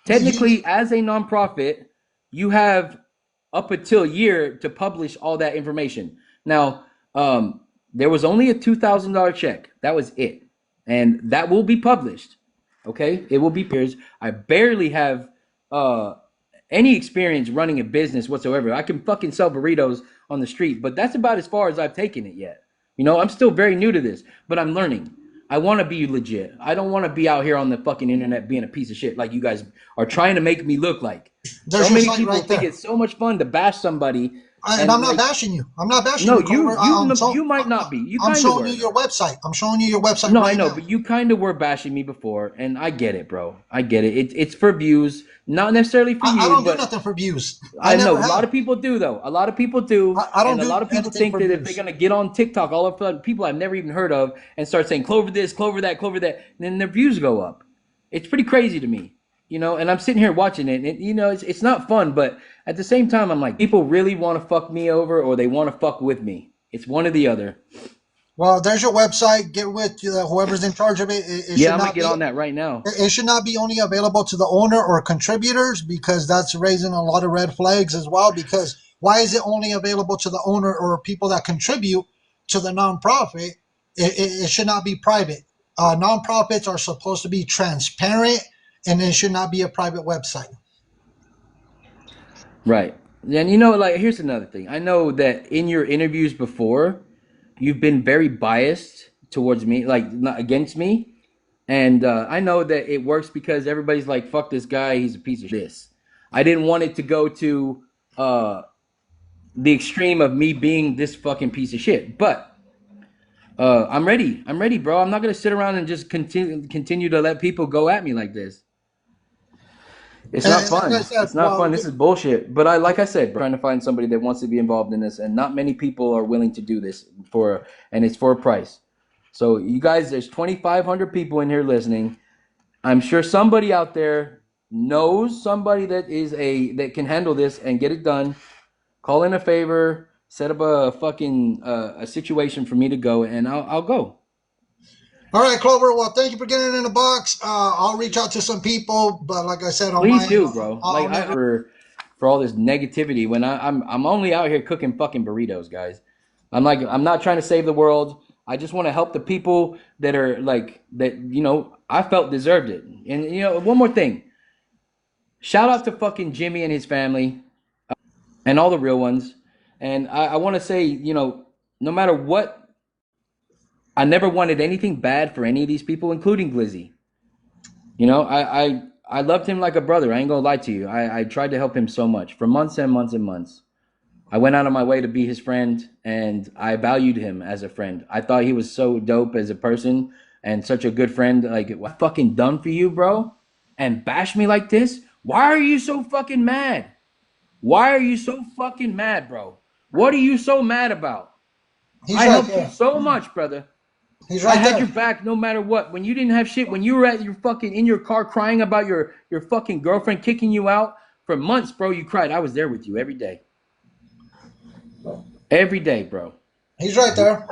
Speaker 3: Technically, as a nonprofit, you have up until a year to publish all that information. Now, there was only a $2,000 check. That was it, and that will be published. Okay, it will be peers. I barely have any experience running a business whatsoever. I can fucking sell burritos on the street, but that's about as far as I've taken it yet. I'm still very new to this, but I'm learning. I want to be legit. I don't want to be out here on the fucking internet being a piece of shit like you guys are trying to make me look like.
Speaker 2: There's
Speaker 3: So
Speaker 2: your
Speaker 3: many
Speaker 2: site
Speaker 3: people
Speaker 2: right
Speaker 3: think
Speaker 2: there.
Speaker 3: it's so much fun to bash somebody.
Speaker 2: And I'm not bashing you. I'm not bashing
Speaker 3: No,
Speaker 2: you, Clover.
Speaker 3: you might not be. You
Speaker 2: I'm
Speaker 3: kind of
Speaker 2: showing
Speaker 3: were.
Speaker 2: you your website. I'm showing you your website
Speaker 3: No, I
Speaker 2: right
Speaker 3: know,
Speaker 2: now.
Speaker 3: but you kind of were bashing me before, and I get it, bro. I get it. It's for views, not necessarily for
Speaker 2: I
Speaker 3: you,
Speaker 2: don't do
Speaker 3: but
Speaker 2: nothing for views.
Speaker 3: I know
Speaker 2: never
Speaker 3: a
Speaker 2: have.
Speaker 3: lot of people do, though. A lot of people do,
Speaker 2: I don't
Speaker 3: and a
Speaker 2: do
Speaker 3: lot of people
Speaker 2: anything
Speaker 3: think
Speaker 2: for
Speaker 3: that if they're
Speaker 2: views.
Speaker 3: gonna get on TikTok, all of a sudden people I've never even heard of, and start saying Clover this, Clover that, Clover that, and then their views go up. It's pretty crazy to me, And I'm sitting here watching it, and it's not fun, but at the same time, I'm like, people really want to fuck me over, or they want to fuck with me. It's one or the other.
Speaker 2: Well, there's your website. Get with whoever's in charge of it. It
Speaker 3: Yeah,
Speaker 2: should
Speaker 3: I'm gonna
Speaker 2: not
Speaker 3: get
Speaker 2: be.
Speaker 3: on that right now.
Speaker 2: It should not be only available to the owner or contributors because that's raising a lot of red flags as well. Because why is it only available to the owner or people that contribute to the nonprofit? It should not be private. Nonprofits are supposed to be transparent, and it should not be a private website.
Speaker 3: Right. And like, here's another thing. I know that in your interviews before, you've been very biased towards me, like not against me. And I know that it works because everybody's like, fuck this guy, he's a piece of this. I didn't want it to go to the extreme of me being this fucking piece of shit. But I'm ready. I'm ready, bro. I'm not gonna sit around and just continue to let people go at me like this. It's not
Speaker 2: And like I
Speaker 3: fun.
Speaker 2: said,
Speaker 3: It's not fun. This is bullshit. But like I said, bro, trying to find somebody that wants to be involved in this, and not many people are willing to do this and it's for a price. So you guys, there's 2,500 people in here listening. I'm sure somebody out there knows somebody that can handle this and get it done. Call in a favor, set up a fucking a situation for me to go, and I'll go.
Speaker 2: all right, Clover. Well, thank you for getting it in the box. I'll reach out to some people, but like I said, on my
Speaker 3: Please
Speaker 2: end,
Speaker 3: do, bro.
Speaker 2: I'll
Speaker 3: Like
Speaker 2: never.
Speaker 3: for all this negativity when I'm only out here cooking fucking burritos, guys. I'm not trying to save the world. I just want to help the people that are like that. I felt deserved it. And one more thing. Shout out to fucking Jimmy and his family, and all the real ones. And I want to say, no matter what, I never wanted anything bad for any of these people, including Glizzy. I loved him like a brother. I ain't gonna lie to you. I tried to help him so much for months and months and months. I went out of my way to be his friend, and I valued him as a friend. I thought he was so dope as a person and such a good friend. Like, what I fucking done for you, bro? And bash me like this? Why are you so fucking mad? Why are you so fucking mad, bro? What are you so mad about?
Speaker 2: He's
Speaker 3: I
Speaker 2: right
Speaker 3: helped you
Speaker 2: there.
Speaker 3: so much, brother.
Speaker 2: He's
Speaker 3: I
Speaker 2: right
Speaker 3: had
Speaker 2: there.
Speaker 3: your back no matter what. When you didn't have shit, when you were at your fucking in your car crying about your fucking girlfriend kicking you out for months, bro, you cried. I was there with you every day. Every day, bro.
Speaker 2: He's right there.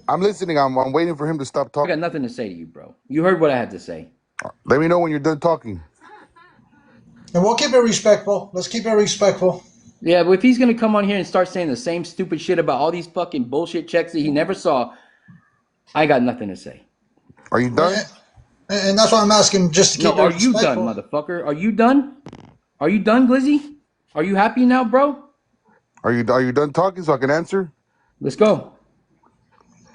Speaker 5: I'm listening. I'm waiting for him to stop
Speaker 3: I
Speaker 5: talking.
Speaker 3: got nothing to say to you, bro. You heard what I had to say.
Speaker 5: Let me know when you're done talking.
Speaker 2: And we'll keep it respectful. Let's keep it respectful.
Speaker 3: Yeah, but if he's gonna come on here and start saying the same stupid shit about all these fucking bullshit checks that he never saw, I got nothing to say.
Speaker 5: Are you done?
Speaker 2: And that's why I'm asking just to
Speaker 3: No,
Speaker 2: keep it
Speaker 3: are you done,
Speaker 2: respectful.
Speaker 3: motherfucker? Are you done? Are you done, Glizzy? Are you happy now, bro?
Speaker 5: Are you done talking so I can answer?
Speaker 3: Let's go.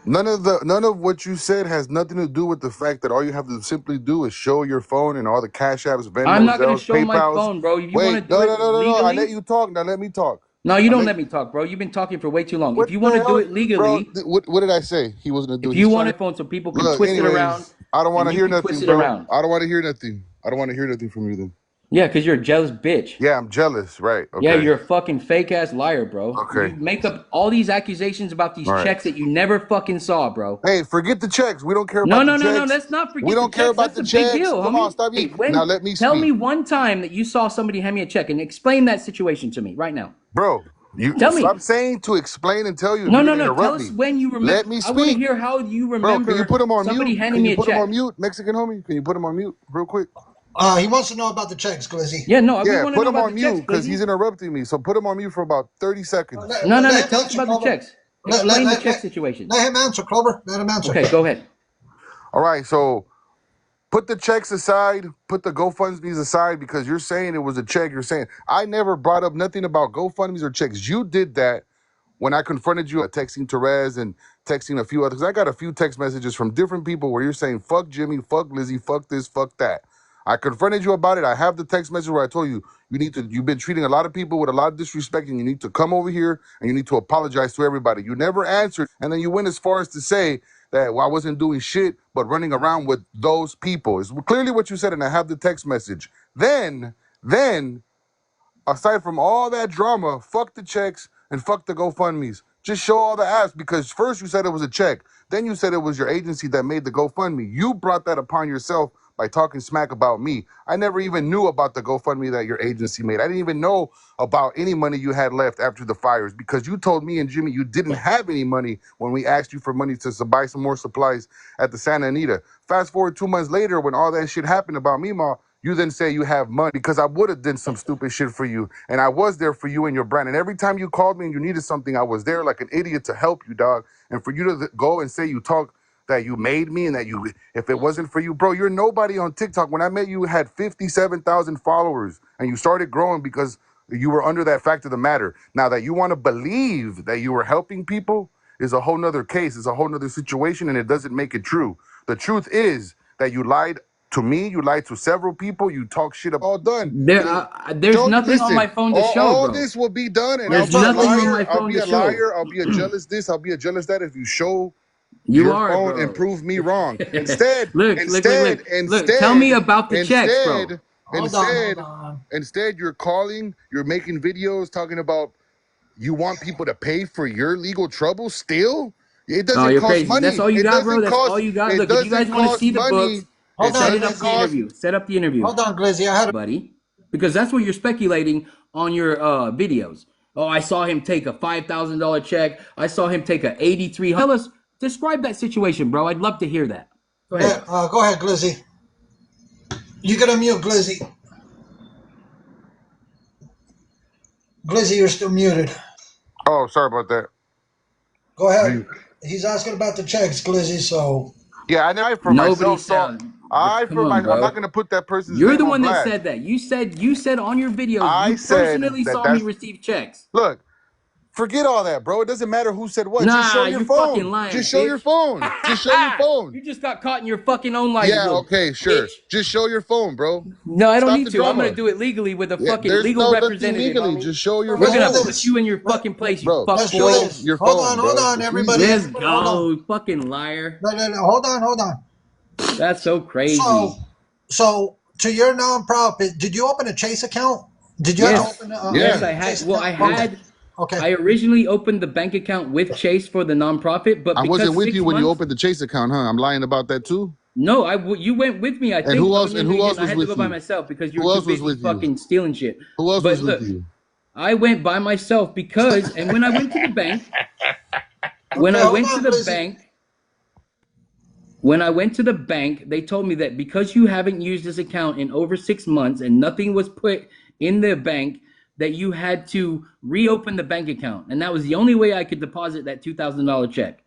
Speaker 5: None of what you said has nothing to do with the fact that all you have to simply do is show your phone and all the Cash Apps,
Speaker 3: I'm
Speaker 5: Venmos,
Speaker 3: not gonna
Speaker 5: Zelles,
Speaker 3: show my
Speaker 5: PayPal's.
Speaker 3: phone, bro. If you want to
Speaker 5: Wait,
Speaker 3: do it
Speaker 5: no. I let
Speaker 3: legally,
Speaker 5: you talk. Now let me talk.
Speaker 3: no, you
Speaker 5: I
Speaker 3: don't
Speaker 5: let
Speaker 3: let me talk, bro. You've been talking for way too long. If
Speaker 5: What
Speaker 3: you want
Speaker 5: the
Speaker 3: to do
Speaker 5: hell,
Speaker 3: it
Speaker 5: bro?
Speaker 3: legally,
Speaker 5: What did I say? He wasn't gonna do
Speaker 3: if
Speaker 5: it.
Speaker 3: you
Speaker 5: He's
Speaker 3: want a
Speaker 5: trying.
Speaker 3: phone so people can
Speaker 5: Look,
Speaker 3: twist it around,
Speaker 5: anyways, I don't want
Speaker 3: and
Speaker 5: to
Speaker 3: you
Speaker 5: hear
Speaker 3: can twist
Speaker 5: nothing,
Speaker 3: it
Speaker 5: bro.
Speaker 3: around.
Speaker 5: I don't want to hear nothing. I don't want to hear nothing from you then.
Speaker 3: Yeah, because you're a jealous bitch.
Speaker 5: Yeah, I'm jealous. Right.
Speaker 3: Yeah,
Speaker 5: Okay.
Speaker 3: you're a fucking fake ass liar, bro. You
Speaker 5: Okay.
Speaker 3: make up all these accusations about these
Speaker 5: All right.
Speaker 3: checks that you never fucking saw, bro.
Speaker 5: Hey, forget the checks. We don't care
Speaker 3: No,
Speaker 5: about the
Speaker 3: no, no, no.
Speaker 5: checks.
Speaker 3: Let's not
Speaker 5: We
Speaker 3: forget the
Speaker 5: don't care
Speaker 3: checks.
Speaker 5: about
Speaker 3: That's
Speaker 5: the
Speaker 3: a big
Speaker 5: checks.
Speaker 3: deal,
Speaker 5: Come on,
Speaker 3: homie.
Speaker 5: stop
Speaker 3: Hey,
Speaker 5: you. Now
Speaker 3: when?
Speaker 5: let me
Speaker 3: Tell me
Speaker 5: speak.
Speaker 3: one time that you saw somebody hand me a check and explain that situation to me right now.
Speaker 5: Bro, you
Speaker 3: Tell
Speaker 5: stop
Speaker 3: me.
Speaker 5: saying to explain and tell you if
Speaker 3: No,
Speaker 5: you're
Speaker 3: no,
Speaker 5: gonna
Speaker 3: no. Tell
Speaker 5: interrupt
Speaker 3: us
Speaker 5: me.
Speaker 3: when you remember.
Speaker 5: Let me
Speaker 3: I want to
Speaker 5: speak.
Speaker 3: hear how you
Speaker 5: Bro, can you
Speaker 3: remember
Speaker 5: put him on
Speaker 3: somebody
Speaker 5: mute?
Speaker 3: handing
Speaker 5: Can
Speaker 3: me
Speaker 5: you
Speaker 3: a
Speaker 5: put him on
Speaker 3: check.
Speaker 5: mute, Mexican homie? Can you put him on mute real quick?
Speaker 2: He wants to know about the checks, Glizzy.
Speaker 3: Yeah, no, we
Speaker 5: Yeah,
Speaker 3: want to
Speaker 5: put
Speaker 3: know
Speaker 5: him
Speaker 3: about the
Speaker 5: on
Speaker 3: checks,
Speaker 5: mute because
Speaker 3: Glizzy.
Speaker 5: he's interrupting me. So put him on mute for about 30 seconds.
Speaker 3: No, no, no.
Speaker 2: Let him
Speaker 3: Tell us
Speaker 2: answer,
Speaker 3: about the
Speaker 2: Clover.
Speaker 3: checks. Explain the check situation.
Speaker 2: Let him answer, Clover. Let him answer.
Speaker 3: Okay, go ahead.
Speaker 5: All right, so put the checks aside, put the GoFundMe's aside because you're saying it was a check. You're saying I never brought up nothing about GoFundMe's or checks. You did that when I confronted you, texting Therese and texting a few others. I got a few text messages from different people where you're saying, fuck Jimmy, fuck Lizzie, fuck this, fuck that. I confronted you about it. I have the text message where I told you, you've been treating a lot of people with a lot of disrespect and you need to come over here and you need to apologize to everybody. You never answered. And then you went as far as to say that I wasn't doing shit, but running around with those people. It's clearly what you said. And I have the text message. Then, aside from all that drama, fuck the checks and fuck the GoFundMe's. Just show all the apps because first you said it was a check. Then you said it was your agency that made the GoFundMe. You brought that upon yourself by talking smack about me. I never even knew about the GoFundMe that your agency made. I didn't even know about any money you had left after the fires because you told me and Jimmy you didn't have any money when we asked you for money to buy some more supplies at the Santa Anita. Fast forward 2 months later when all that shit happened about me, Ma, you then say you have money because I would have done some stupid shit for you. And I was there for you and your brand. And every time you called me and you needed something, I was there like an idiot to help you, dog. And for you to go and say you talk that you made me and that you, if it wasn't for you, bro, you're nobody on TikTok. When I met you, you had 57,000 followers and you started growing because you were under that fact of the matter. Now that you want to believe that you were helping people is a whole nother case. It's a whole nother situation and it doesn't make it true. The truth is that you lied to me, you lied to several people, you talk shit about all done.
Speaker 3: There's nothing on my
Speaker 5: Listen,
Speaker 3: phone to show,
Speaker 5: all
Speaker 3: bro.
Speaker 5: this will be done, and I'll
Speaker 3: There's
Speaker 5: be a
Speaker 3: nothing on
Speaker 5: liar.
Speaker 3: my
Speaker 5: I'll
Speaker 3: phone
Speaker 5: be
Speaker 3: to
Speaker 5: a
Speaker 3: show.
Speaker 5: liar. I'll be a jealous this. I'll be a jealous that if you show
Speaker 3: You
Speaker 5: your
Speaker 3: are,
Speaker 5: phone and
Speaker 3: bro.
Speaker 5: prove me wrong. Instead,
Speaker 3: Look. Look, tell me about the checks, bro.
Speaker 5: instead,
Speaker 2: Hold on, hold
Speaker 5: instead,
Speaker 2: on.
Speaker 5: instead, you're calling, you're making videos talking about you want people to pay for your legal trouble still? It
Speaker 3: Oh,
Speaker 5: doesn't
Speaker 3: you're
Speaker 5: cost
Speaker 3: crazy. That's
Speaker 5: money.
Speaker 3: all you
Speaker 5: It
Speaker 3: got, bro.
Speaker 5: doesn't
Speaker 3: That's all
Speaker 5: cost.
Speaker 3: you got.
Speaker 5: It
Speaker 3: Look, if you guys
Speaker 5: doesn't
Speaker 3: want to
Speaker 5: cost
Speaker 3: see the books,
Speaker 5: money.
Speaker 2: Hold
Speaker 5: It
Speaker 2: on,
Speaker 3: set it
Speaker 5: doesn't
Speaker 3: up the
Speaker 2: Glizzy.
Speaker 5: cost.
Speaker 3: interview. Set up the interview,
Speaker 2: Hold on, Glizzy. I had a
Speaker 3: buddy. Because that's what you're speculating on your videos. Oh, I saw him take a $5,000 check. I saw him take a 8,300. Tell us, describe that situation, bro. I'd love to hear that. Go ahead.
Speaker 2: go ahead, Glizzy. You gotta mute Glizzy. Glizzy, you're still muted.
Speaker 5: Oh, sorry about that.
Speaker 2: Go ahead. He's asking about the checks, Glizzy. So
Speaker 5: Yeah, I know for
Speaker 3: Nobody
Speaker 5: myself. So
Speaker 3: said.
Speaker 5: I
Speaker 3: Come
Speaker 5: for
Speaker 3: on,
Speaker 5: my I'm not
Speaker 3: bro.
Speaker 5: gonna put that person's
Speaker 3: You're
Speaker 5: name
Speaker 3: the
Speaker 5: on
Speaker 3: one that
Speaker 5: blast.
Speaker 3: said that. You said on your videos
Speaker 5: I
Speaker 3: you
Speaker 5: said
Speaker 3: personally
Speaker 5: that
Speaker 3: saw me
Speaker 5: that's
Speaker 3: receive checks.
Speaker 5: look, forget all that, bro. It doesn't matter who said what. Just show
Speaker 3: Nah,
Speaker 5: your
Speaker 3: you're fucking
Speaker 5: phone.
Speaker 3: lying,
Speaker 5: Just show your
Speaker 3: bitch.
Speaker 5: phone. Just show your phone.
Speaker 3: You just got caught in your fucking own lie, you
Speaker 5: Yeah,
Speaker 3: little
Speaker 5: okay,
Speaker 3: bitch.
Speaker 5: sure. Just show your phone, bro.
Speaker 3: No, I don't
Speaker 5: Stop
Speaker 3: need
Speaker 5: the
Speaker 3: to. I'm gonna
Speaker 5: drama.
Speaker 3: do it legally with a
Speaker 5: Yeah,
Speaker 3: fucking
Speaker 5: there's
Speaker 3: legal
Speaker 5: no nothing
Speaker 3: representative,
Speaker 5: legally.
Speaker 3: homie.
Speaker 5: Just show your
Speaker 3: We're
Speaker 2: let's do
Speaker 3: gonna
Speaker 5: phone.
Speaker 3: put
Speaker 2: this.
Speaker 3: you in your fucking place, you
Speaker 5: Bro,
Speaker 3: fuck
Speaker 2: Let's do
Speaker 3: boy.
Speaker 5: show
Speaker 2: this.
Speaker 5: your
Speaker 2: Hold
Speaker 5: phone,
Speaker 2: on, hold
Speaker 5: bro.
Speaker 2: on,
Speaker 5: It's
Speaker 2: everybody.
Speaker 5: easy.
Speaker 3: Let's
Speaker 2: Everybody, hold on.
Speaker 3: go, fucking liar.
Speaker 2: Hold on, hold on.
Speaker 3: That's so
Speaker 2: So,
Speaker 3: crazy.
Speaker 2: to your nonprofit, did you open a Chase account? Did you have to
Speaker 3: Yes,
Speaker 2: open
Speaker 3: yes,
Speaker 5: Yeah.
Speaker 3: I
Speaker 2: a
Speaker 3: had.
Speaker 2: Chase
Speaker 3: Well,
Speaker 2: account?
Speaker 3: I
Speaker 2: Okay,
Speaker 3: had.
Speaker 2: okay.
Speaker 3: I originally opened the bank account with Chase for the nonprofit, but
Speaker 5: I wasn't
Speaker 3: because
Speaker 5: with you
Speaker 3: six
Speaker 5: when you
Speaker 3: months.
Speaker 5: opened the Chase account, huh? I'm lying about that too.
Speaker 3: No, you went with me, I think, but
Speaker 5: And
Speaker 3: no, you
Speaker 5: who else
Speaker 3: didn't. I
Speaker 5: was
Speaker 3: had to
Speaker 5: with
Speaker 3: go by
Speaker 5: you?
Speaker 3: myself because you were
Speaker 5: Who
Speaker 3: too
Speaker 5: else was
Speaker 3: busy
Speaker 5: with you?
Speaker 3: fucking stealing shit.
Speaker 5: Who else
Speaker 3: But
Speaker 5: was with
Speaker 3: look,
Speaker 5: you?
Speaker 3: I went by myself because, and when I went to the bank, when
Speaker 2: Okay,
Speaker 3: I
Speaker 2: hold
Speaker 3: went to
Speaker 2: on,
Speaker 3: the
Speaker 2: Glizzy.
Speaker 3: bank, when I went to the bank, they told me that because you haven't used this account in over 6 months and nothing was put in the bank, that you had to reopen the bank account. And that was the only way I could deposit that $2,000 check.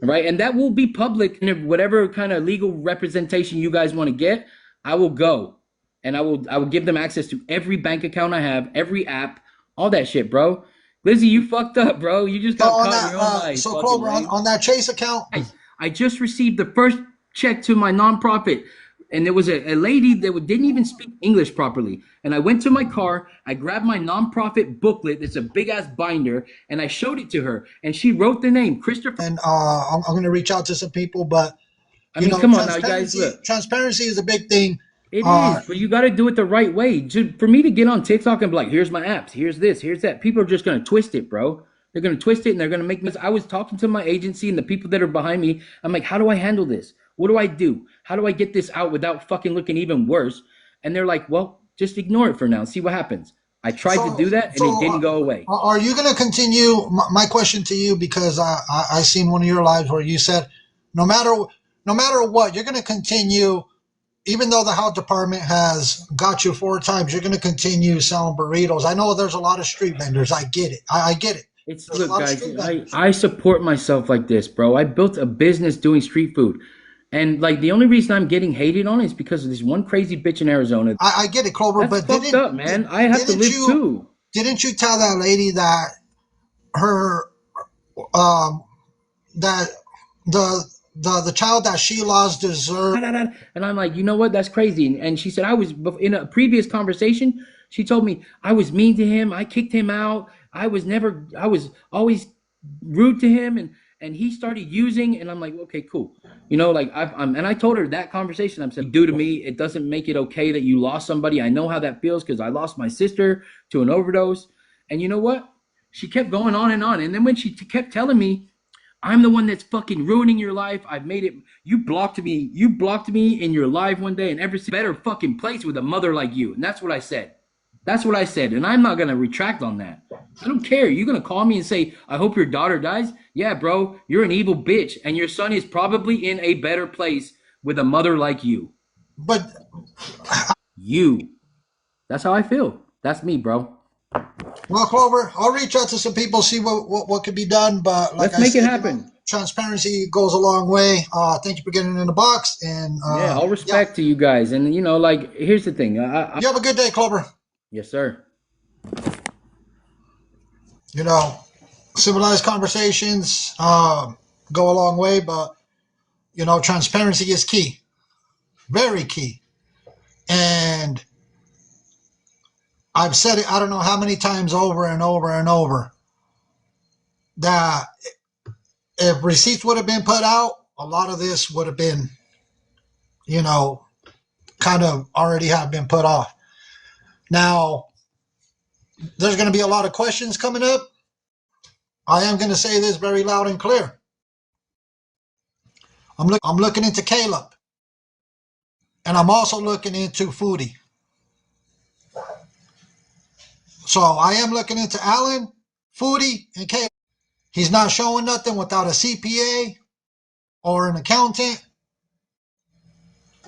Speaker 3: Right. And that will be public. And if whatever kind of legal representation you guys want to get, I will go and I will give them access to every bank account I have, every app, all that shit, bro. Lizzie, you fucked up, bro. You just
Speaker 2: So
Speaker 3: got
Speaker 2: on
Speaker 3: caught in
Speaker 2: that,
Speaker 3: your own lie,
Speaker 2: so
Speaker 3: fucking
Speaker 2: Clover,
Speaker 3: lame.
Speaker 2: on that Chase account,
Speaker 3: Guys, I just received the first check to my nonprofit, and there was a lady that didn't even speak English properly. And I went to my car, I grabbed my nonprofit booklet, it's a big ass binder, and I showed it to her, and she wrote the name, Christopher.
Speaker 2: and I'm going to reach out to some people, but
Speaker 3: I mean, come on now, you guys, look.
Speaker 2: transparency is a big thing.
Speaker 3: It is, but you got to do it the right way. For me to get on TikTok and be like, here's my apps, here's this, here's that, people are just going to twist it, bro. They're going to twist it and they're going to make me. I was talking to my agency and the people that are behind me. I'm like, how do I handle this? What do I do? How do I get this out without fucking looking even worse? And they're like, well, just ignore it for now and see what happens. I tried to do that and it didn't go away.
Speaker 2: Are you going to continue? My question to you, because I seen one of your lives where you said, no matter what, you're going to continue. Even though the health department has got you 4 times, you're going to continue selling burritos. I know there's a lot of street vendors. I get it. I get it.
Speaker 3: It's look, guys. I support myself like this, bro. I built a business doing street food, and like the only reason I'm getting hated on is because of this one crazy bitch in Arizona.
Speaker 2: I get it, Klover,
Speaker 3: That's
Speaker 2: but
Speaker 3: fucked up, man. I have to live too.
Speaker 2: Didn't you tell that lady that her that the child that she lost deserved?
Speaker 3: And I'm like, you know what? That's crazy. And she said I was in a previous conversation. She told me I was mean to him. I kicked him out. I was always rude to him, and he started using. And I'm like, okay, cool. You know, like and I told her that conversation. I'm saying, do to me, it doesn't make it okay that you lost somebody. I know how that feels because I lost my sister to an overdose. And you know what? She kept going on and on. And then when she kept telling me, I'm the one that's fucking ruining your life. I've made it. You blocked me. You blocked me in your live one day, and every better fucking place with a mother like you. And that's what I said. That's what I said, and I'm not gonna retract on that. I don't care. You're gonna call me and say, "I hope your daughter dies." Yeah, bro, you're an evil bitch, and your son is probably in a better place with a mother like you.
Speaker 2: But
Speaker 3: you. That's how I feel. That's me, bro.
Speaker 2: Well, Clover, I'll reach out to some people, see what could be done. But like
Speaker 3: Let's make it
Speaker 2: you know,
Speaker 3: happen.
Speaker 2: transparency goes a long way. Thank you for getting in the box. And
Speaker 3: Yeah, all respect to you guys. And you know, like, here's the thing.
Speaker 2: You have a good day, Clover.
Speaker 3: Yes, sir.
Speaker 2: You know, civilized conversations go a long way, but you know, transparency is key, very key. And I've said it, I don't know how many times over and over and over, that if receipts would have been put out, a lot of this would have been, you know, kind of already have been put off. Now, there's going to be a lot of questions coming up. I am going to say this very loud and clear. I'm looking into Caleb, and I'm also looking into Foodie. So I am looking into Alan, Foodie, and Caleb. He's not showing nothing without a CPA or an accountant.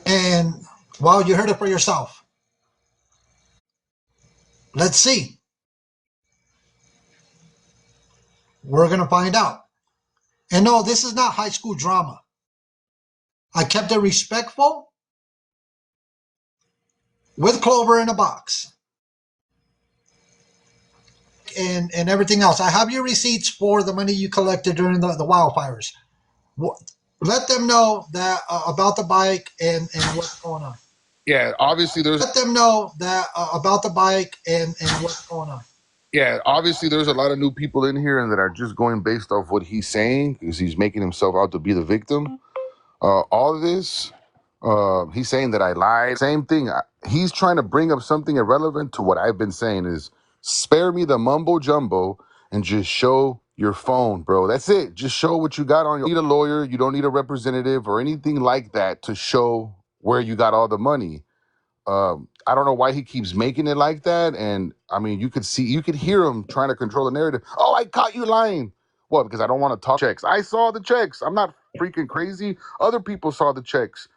Speaker 2: And, well, you heard it for yourself. Let's see. We're going to find out. And no, this is not high school drama. I kept it respectful with Klover in a box and everything else. I have your receipts for the money you collected during the wildfires. Let them know that about the bike and what's going on.
Speaker 5: Yeah, obviously
Speaker 2: Let them know that about the bike and what's going on.
Speaker 5: Yeah, obviously there's a lot of new people in here and that are just going based off what he's saying because he's making himself out to be the victim. All of this, he's saying that I lied. Same thing. He's trying to bring up something irrelevant to what I've been saying is spare me the mumbo jumbo and just show your phone, bro. That's it. Just show what you got on your. You don't need a lawyer. You don't need a representative or anything like that to show where you got all the money. I don't know why he keeps making it like that. And I mean, you could hear him trying to control the narrative. Oh, I caught you lying. What? Because I don't want to talk checks. I saw the checks. I'm not freaking crazy. Other people saw the checks.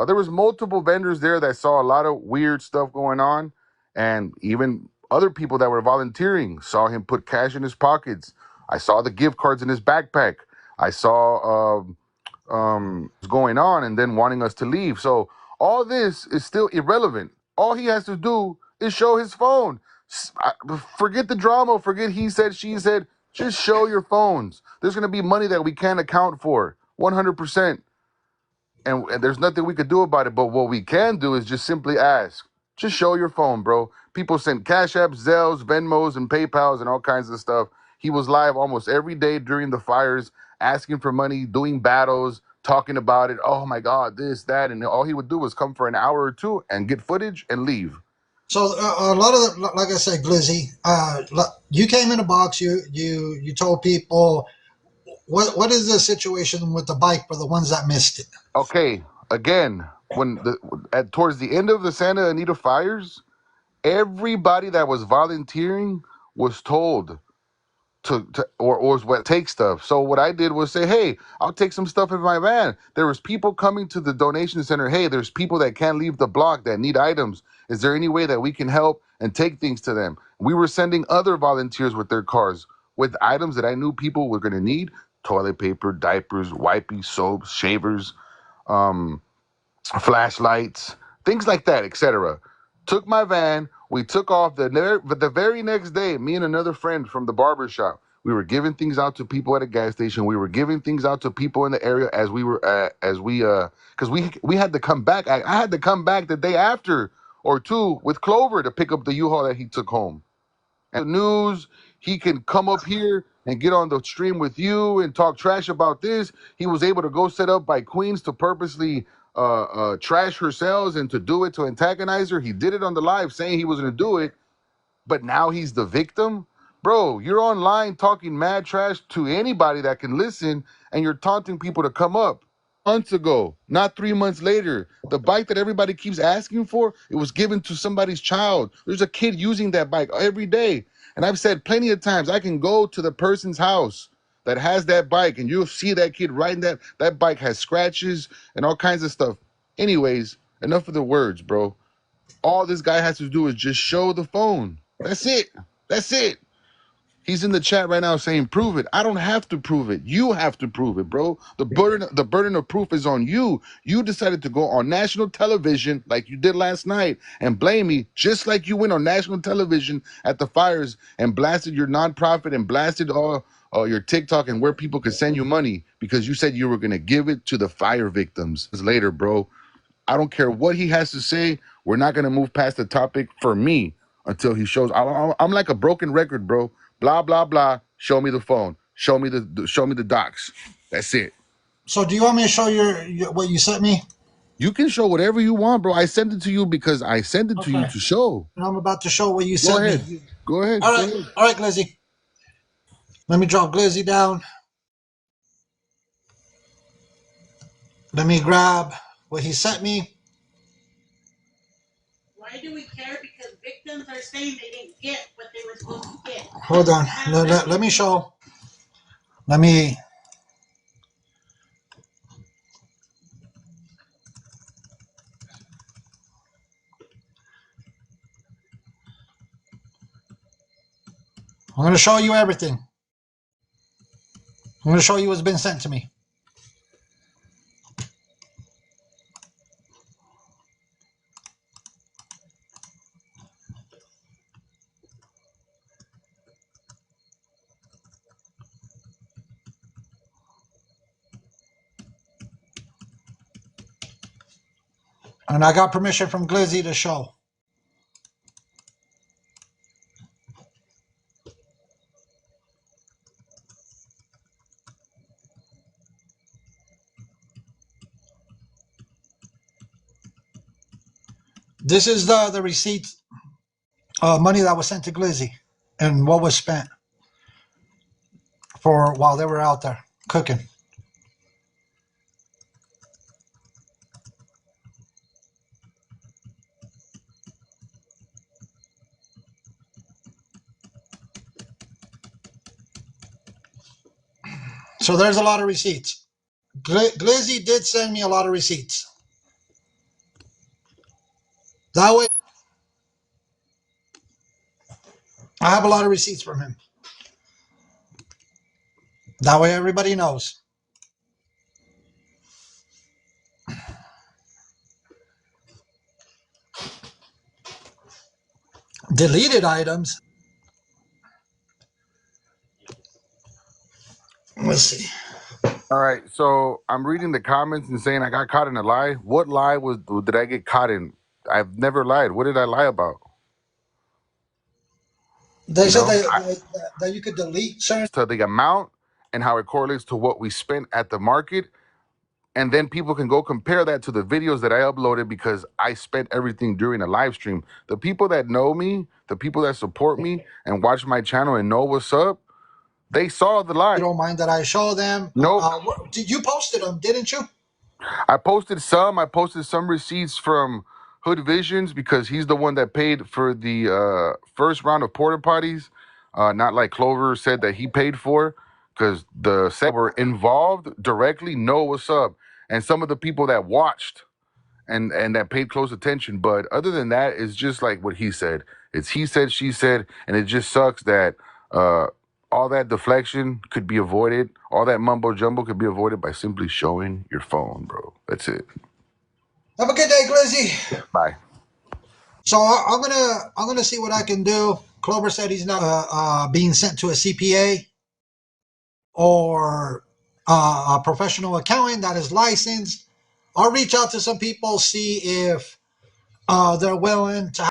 Speaker 5: There was multiple vendors there that saw a lot of weird stuff going on. And even other people that were volunteering saw him put cash in his pockets. I saw the gift cards in his backpack. I saw what's going on and then wanting us to leave. So all this is still irrelevant. All he has to do is show his phone. Forget the drama. Forget he said, she said. Just show your phones. There's going to be money that we can't account for. 100%. And there's nothing we could do about it. But what we can do is just simply ask. Just show your phone, bro. People send Cash Apps, Zells, Venmos, and PayPals and all kinds of stuff. He was live almost every day during the fires, asking for money, doing battles, talking about it. Oh my God, this, that. And all he would do was come for an hour or two and get footage and leave.
Speaker 2: So a lot of the, like I said, Glizzy, you came in a box. You told people what is the situation with the bike for the ones that missed it.
Speaker 5: Okay, again, towards the end of the Santa Anita fires, everybody that was volunteering was told or what take stuff. So what I did was say, hey, I'll take some stuff in my van. There was people coming to the donation center. Hey, there's people that can't leave the block that need items. Is there any way that we can help and take things to them? We were sending other volunteers with their cars with items that I knew people were going to need: toilet paper, diapers, wipes, soaps, shavers, um, flashlights, things like that, etc. Took my van. We took off the very next day. Me and another friend from the barber shop. We were giving things out to people at a gas station. We were giving things out to people in the area because we had to come back. I had to come back the day after or two with Klover to pick up the U-Haul that he took home. And the news, he can come up here and get on the stream with you and talk trash about this. He was able to go set up by Queens to purposely trash her sales and to do it to antagonize her. He did it on the live saying he was going to do it, but now he's the victim. Bro, you're online talking mad trash to anybody that can listen, and you're taunting people to come up. Months ago, not 3 months later, the bike that everybody keeps asking for, it was given to somebody's child. There's a kid using that bike every day. And I've said plenty of times, I can go to the person's house that has that bike and you'll see that kid riding that bike has scratches and all kinds of stuff. Anyways, enough of the words, bro. All this guy has to do is just show the phone. That's it. That's it. He's in the chat right now saying, prove it. I don't have to prove it. You have to prove it, bro. The burden of proof is on you. You decided to go on national television like you did last night and blame me, just like you went on national television at the fires and blasted your nonprofit and blasted all your TikTok and where people could send you money because you said you were going to give it to the fire victims later, bro. I don't care what he has to say. We're not going to move past the topic for me until he shows. I'm like a broken record, bro. Blah, blah, blah. Show me the phone. Show me the docs. That's it.
Speaker 2: So do you want me to show your what you sent me?
Speaker 5: You can show whatever you want, bro. I sent it to you because I sent it to you
Speaker 2: Okay.
Speaker 5: to show.
Speaker 2: And I'm about to show what you
Speaker 5: Go
Speaker 2: sent
Speaker 5: ahead.
Speaker 2: me.
Speaker 5: Go ahead.
Speaker 2: All
Speaker 5: Go
Speaker 2: right,
Speaker 5: ahead.
Speaker 2: all right, Glizzy. Let me drop Glizzy down. Let me grab what he sent me.
Speaker 1: Why do we care? Because victims are saying they didn't get what they were supposed to get.
Speaker 2: Hold on. Let me show. Let me. I'm going to show you everything. I'm going to show you what's been sent to me. And I got permission from Glizzy to show. This is the receipt, money that was sent to Glizzy and what was spent for while they were out there cooking. So there's a lot of receipts. Glizzy did send me a lot of receipts. That way, I have a lot of receipts from him. That way, everybody knows. Deleted items. Let's see.
Speaker 5: All right, so I'm reading the comments and saying I got caught in a lie. What lie did I get caught in? I've never lied. What did I lie about?
Speaker 2: They
Speaker 5: You
Speaker 2: said
Speaker 5: know,
Speaker 2: that you could delete certain.
Speaker 5: to the amount and how it correlates to what we spent at the market, and then people can go compare that to the videos that I uploaded because I spent everything during a live stream. The people that know me, the people that support me and watch my channel and know what's up, they saw the lie.
Speaker 2: You don't mind that I show them?
Speaker 5: Nope.
Speaker 2: You posted them, didn't you?
Speaker 5: I posted some. I posted some receipts from Hood Visions because he's the one that paid for the first round of porta potties. Not like Klover said that he paid for, because the set were involved directly know what's up, and some of the people that watched and that paid close attention. But other than that, it's just like what he said. It's he said, she said, and it just sucks that all that deflection could be avoided. All that mumbo jumbo could be avoided by simply showing your phone, bro. That's it.
Speaker 2: Have a good day, Glizzy.
Speaker 5: Bye.
Speaker 2: So I'm gonna see what I can do. Clover said he's not being sent to a CPA or a professional accountant that is licensed. I'll reach out to some people, see if they're willing to